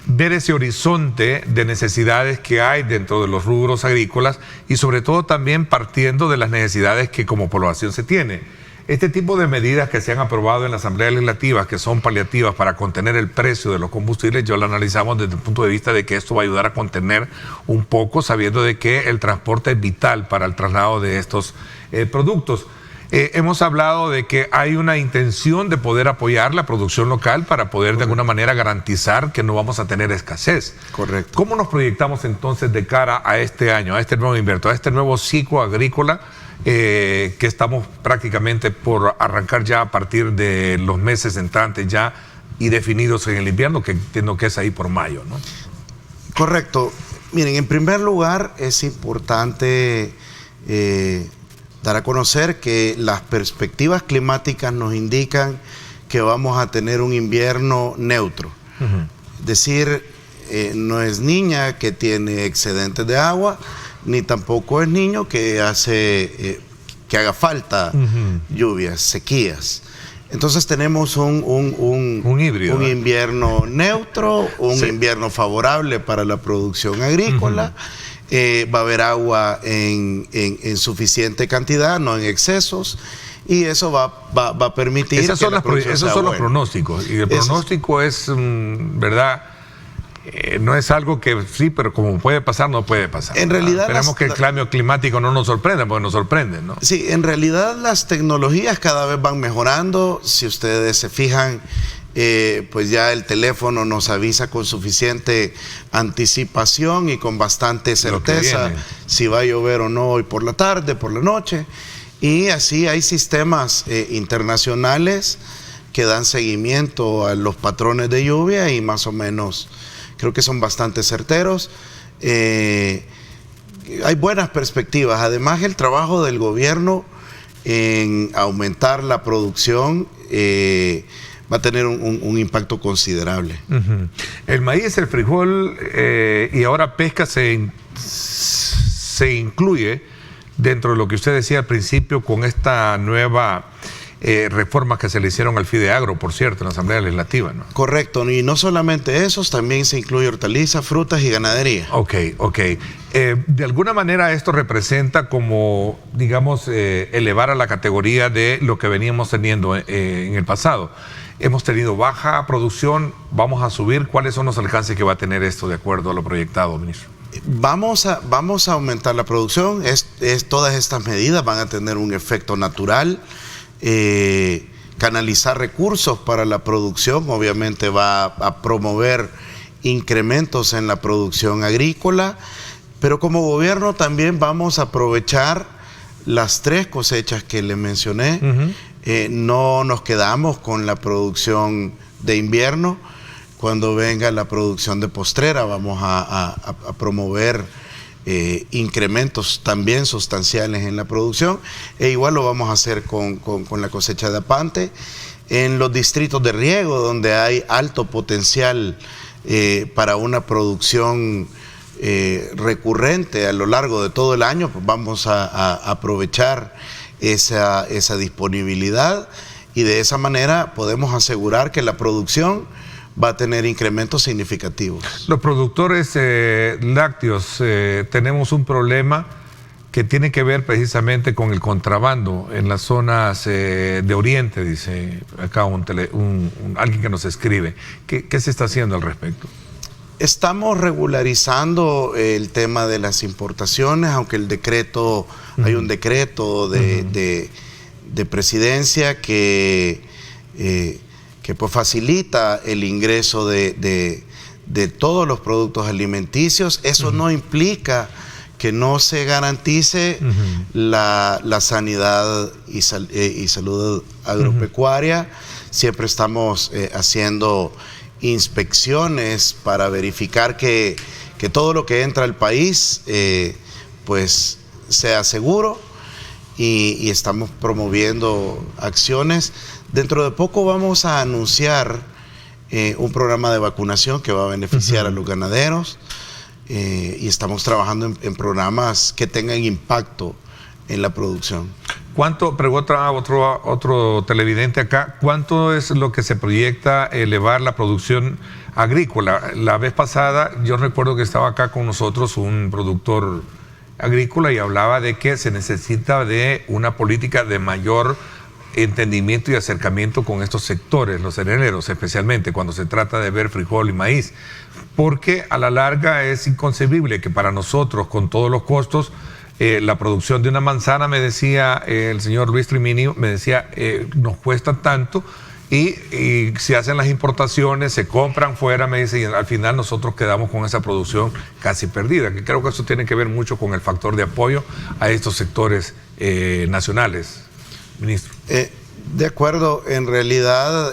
ver ese horizonte de necesidades que hay dentro de los rubros agrícolas y sobre todo también partiendo de las necesidades que como población se tiene. Este tipo de medidas que se han aprobado en la Asamblea Legislativa, que son paliativas para contener el precio de los combustibles, yo lo analizamos desde el punto de vista de que esto va a ayudar a contener un poco, sabiendo de que el transporte es vital para el traslado de estos productos. Hemos hablado de que hay una intención de poder apoyar la producción local para poder de alguna manera garantizar que no vamos a tener escasez. Correcto. ¿Cómo nos proyectamos entonces de cara a este año, a este nuevo invierno, a este nuevo ciclo agrícola que estamos prácticamente por arrancar ya a partir de los meses entrantes ya y definidos en el invierno, que entiendo que es ahí por mayo, ¿no? Correcto. Miren, en primer lugar es importante dar a conocer que las perspectivas climáticas nos indican que vamos a tener un invierno neutro. Es decir, no es niña que tiene excedentes de agua, ni tampoco es niño que que haga falta lluvias, sequías. Entonces tenemos un híbrido, un invierno neutro, un invierno favorable para la producción agrícola. Va a haber agua en suficiente cantidad, no en excesos, y eso va a permitir esos son los pronósticos, y el pronóstico es, ¿verdad? No es algo que sí, pero como puede pasar, no puede pasar. En realidad esperemos que el cambio climático no nos sorprenda, porque nos sorprende, ¿no? Sí, en realidad las tecnologías cada vez van mejorando. Si ustedes se fijan, pues ya el teléfono nos avisa con suficiente anticipación y con bastante certeza si va a llover o no hoy por la tarde, por la noche. Y así hay sistemas internacionales que dan seguimiento a los patrones de lluvia y más o menos creo que son bastante certeros. Hay buenas perspectivas. Además, el trabajo del gobierno en aumentar la producción va a tener un impacto considerable. El maíz, el frijol y ahora pesca se incluye dentro de lo que usted decía al principio con esta nueva reformas que se le hicieron al FIDEAGRO, por cierto, en la Asamblea Legislativa, ¿no? Correcto, y no solamente esos, también se incluye hortalizas, frutas y ganadería. Ok. De alguna manera esto representa como, digamos, elevar a la categoría de lo que veníamos teniendo en el pasado. Hemos tenido baja producción, vamos a subir. ¿Cuáles son los alcances que va a tener esto de acuerdo a lo proyectado, ministro? Vamos a aumentar la producción. Todas estas medidas van a tener un efecto natural. Canalizar recursos para la producción obviamente va a promover incrementos en la producción agrícola, pero como gobierno también vamos a aprovechar las 3 cosechas que le mencioné. No nos quedamos con la producción de invierno. Cuando venga la producción de postrera vamos a promover incrementos también sustanciales en la producción, e igual lo vamos a hacer con la cosecha de apante. En los distritos de riego donde hay alto potencial para una producción recurrente a lo largo de todo el año, pues vamos a aprovechar esa disponibilidad, y de esa manera podemos asegurar que la producción va a tener incrementos significativos. Los productores lácteos tenemos un problema que tiene que ver precisamente con el contrabando en las zonas de Oriente, dice acá alguien que nos escribe. ¿Qué se está haciendo al respecto? Estamos regularizando el tema de las importaciones, aunque hay un decreto de presidencia que pues facilita el ingreso de todos los productos alimenticios. Eso no implica que no se garantice la sanidad y salud agropecuaria. Siempre estamos haciendo inspecciones para verificar que todo lo que entra al país pues sea seguro, y estamos promoviendo acciones. Dentro de poco vamos a anunciar un programa de vacunación que va a beneficiar a los ganaderos, y estamos trabajando en programas que tengan impacto en la producción. ¿Cuánto, pregunta otro televidente acá, cuánto es lo que se proyecta elevar la producción agrícola? La vez pasada yo recuerdo que estaba acá con nosotros un productor agrícola y hablaba de que se necesita de una política de mayor entendimiento y acercamiento con estos sectores, los cerealeros, especialmente cuando se trata de ver frijol y maíz, porque a la larga es inconcebible que para nosotros, con todos los costos, la producción de una manzana, me decía el señor Luis Triminio, me decía, nos cuesta tanto, y se hacen las importaciones, se compran fuera, me dice, y al final nosotros quedamos con esa producción casi perdida, que creo que eso tiene que ver mucho con el factor de apoyo a estos sectores nacionales. Ministro. De acuerdo, en realidad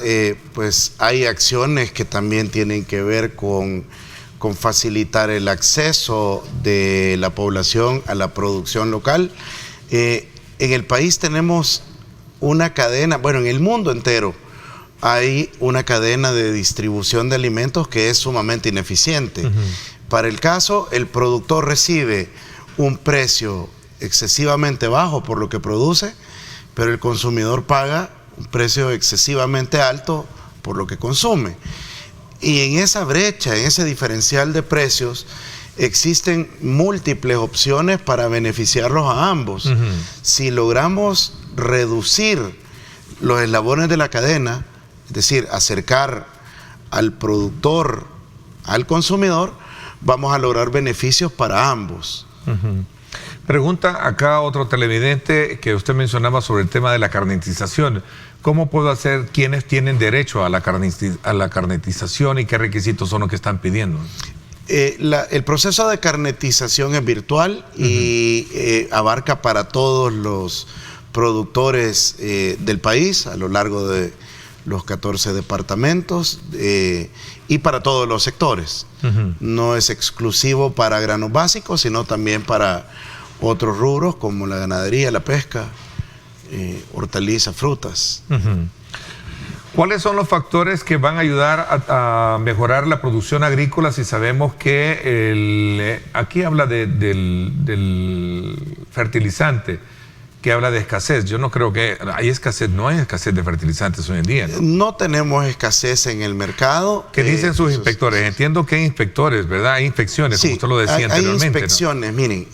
pues hay acciones que también tienen que ver con facilitar el acceso de la población a la producción local. En el país tenemos una cadena, bueno, en el mundo entero hay una cadena de distribución de alimentos que es sumamente ineficiente. Para el caso, el productor recibe un precio excesivamente bajo por lo que produce, pero el consumidor paga un precio excesivamente alto por lo que consume. Y en esa brecha, en ese diferencial de precios, existen múltiples opciones para beneficiarlos a ambos. Si logramos reducir los eslabones de la cadena, es decir, acercar al productor al consumidor, vamos a lograr beneficios para ambos. Pregunta acá otro televidente que usted mencionaba sobre el tema de la carnetización. ¿Cómo puedo hacer quienes tienen derecho a la carnetización y qué requisitos son los que están pidiendo? El proceso de carnetización es virtual y abarca para todos los productores del país a lo largo de los 14 departamentos y para todos los sectores. No es exclusivo para granos básicos, sino también para otros rubros como la ganadería, la pesca, hortalizas, frutas. ¿Cuáles son los factores que van a ayudar a mejorar la producción agrícola si sabemos que aquí habla del fertilizante, que habla de escasez? Yo no creo que hay escasez, no hay escasez de fertilizantes hoy en día, ¿no? No tenemos escasez en el mercado. ¿Qué dicen sus inspectores? Entiendo que hay inspectores, ¿verdad? Hay inspecciones, sí, como usted lo decía anteriormente. Hay inspecciones, ¿no? Miren.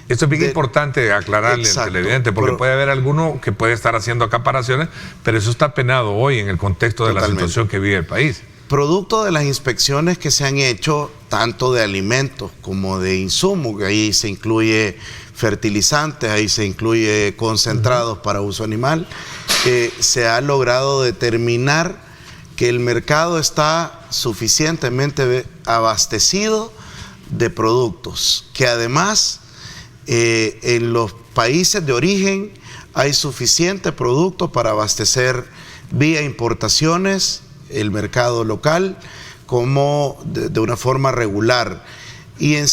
Esto es bien importante aclararle al televidente, porque puede haber alguno que puede estar haciendo acaparaciones, pero eso está penado hoy en el contexto de la situación que vive el país. Producto de las inspecciones que se han hecho, tanto de alimentos como de insumos, que ahí se incluye fertilizantes, ahí se incluye concentrados para uso animal, se ha logrado determinar que el mercado está suficientemente abastecido de productos, que además en los países de origen hay suficiente producto para abastecer vía importaciones el mercado local como de una forma regular. Y en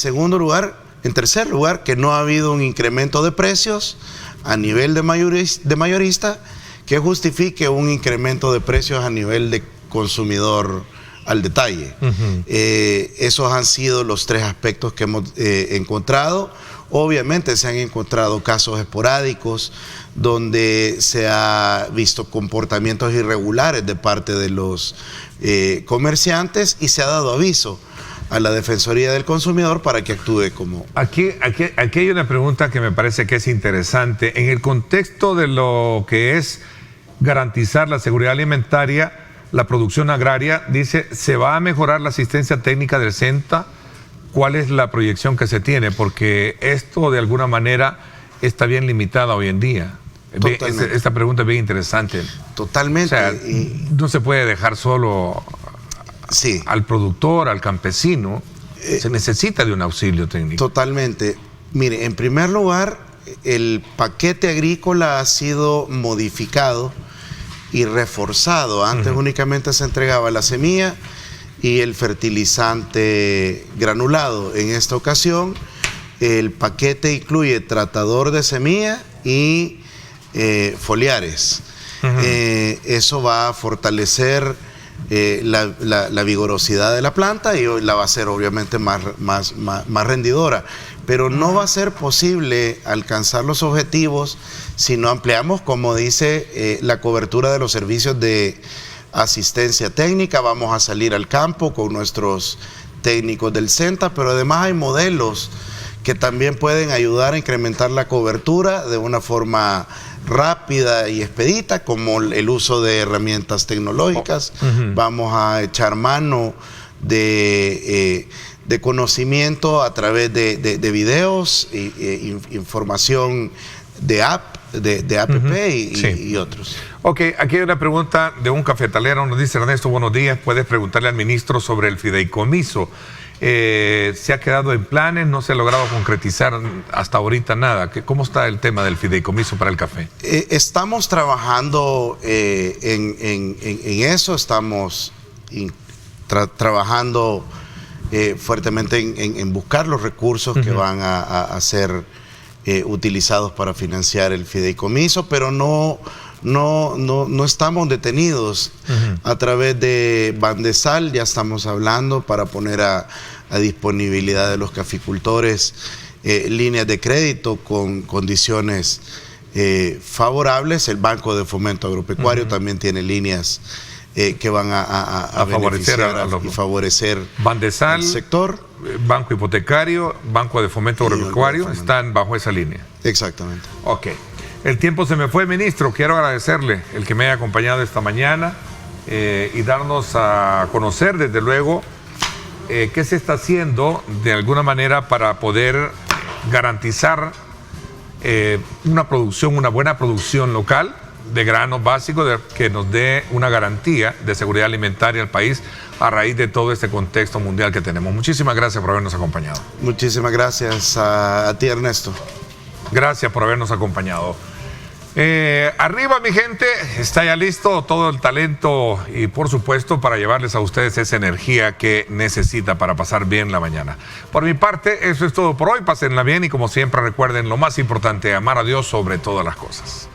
tercer lugar, que no ha habido un incremento de precios a nivel de mayorista que justifique un incremento de precios a nivel de consumidor al detalle. Esos han sido los tres aspectos que hemos encontrado. Obviamente se han encontrado casos esporádicos donde se ha visto comportamientos irregulares de parte de los comerciantes y se ha dado aviso a la Defensoría del Consumidor para que actúe como... Aquí hay una pregunta que me parece que es interesante. En el contexto de lo que es garantizar la seguridad alimentaria, la producción agraria, dice, ¿se va a mejorar la asistencia técnica del CENTA? ¿Cuál es la proyección que se tiene? Porque esto de alguna manera está bien limitada hoy en día. Totalmente. Esta pregunta es bien interesante. Totalmente. O sea, no se puede dejar solo Sí. al productor, al campesino. Se necesita de un auxilio técnico. Totalmente. Mire, en primer lugar, el paquete agrícola ha sido modificado y reforzado. Antes únicamente se entregaba la semilla y el fertilizante granulado. En esta ocasión, el paquete incluye tratador de semilla y foliares. Eso va a fortalecer la vigorosidad de la planta y la va a hacer obviamente más rendidora. Pero no va a ser posible alcanzar los objetivos si no ampliamos, como dice, la cobertura de los servicios de asistencia técnica. Vamos a salir al campo con nuestros técnicos del CENTA, pero además hay modelos que también pueden ayudar a incrementar la cobertura de una forma rápida y expedita, como el uso de herramientas tecnológicas. Vamos a echar mano de conocimiento a través de videos, información de app y otros. Ok, aquí hay una pregunta de un cafetalero. Nos dice: Ernesto, buenos días. Puedes preguntarle al ministro sobre el fideicomiso. Se ha quedado en planes, no se ha logrado concretizar hasta ahorita nada. ¿Cómo está el tema del fideicomiso para el café? Estamos trabajando en eso, estamos trabajando fuertemente en buscar los recursos que van a ser utilizados para financiar el fideicomiso, pero no estamos detenidos. A través de Bandesal ya estamos hablando para poner a disponibilidad de los caficultores líneas de crédito con condiciones favorables. El Banco de Fomento Agropecuario también tiene líneas que van a favorecer y favorecer Bandesal, el sector. Banco Hipotecario, Banco de Fomento Agropecuario están bajo esa línea. Exactamente. Ok. El tiempo se me fue, ministro. Quiero agradecerle el que me haya acompañado esta mañana y darnos a conocer, desde luego, qué se está haciendo de alguna manera para poder garantizar una buena producción local de granos básicos que nos dé una garantía de seguridad alimentaria al país a raíz de todo este contexto mundial que tenemos. Muchísimas gracias por habernos acompañado. Muchísimas gracias a ti, Ernesto. Gracias por habernos acompañado. Arriba, mi gente, está ya listo todo el talento y por supuesto para llevarles a ustedes esa energía que necesita para pasar bien la mañana. Por mi parte, eso es todo por hoy. Pásenla bien y como siempre recuerden lo más importante: amar a Dios sobre todas las cosas.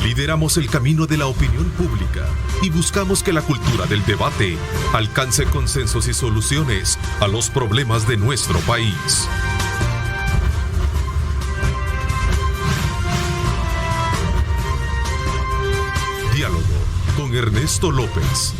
Lideramos el camino de la opinión pública y buscamos que la cultura del debate alcance consensos y soluciones a los problemas de nuestro país. Diálogo con Ernesto López.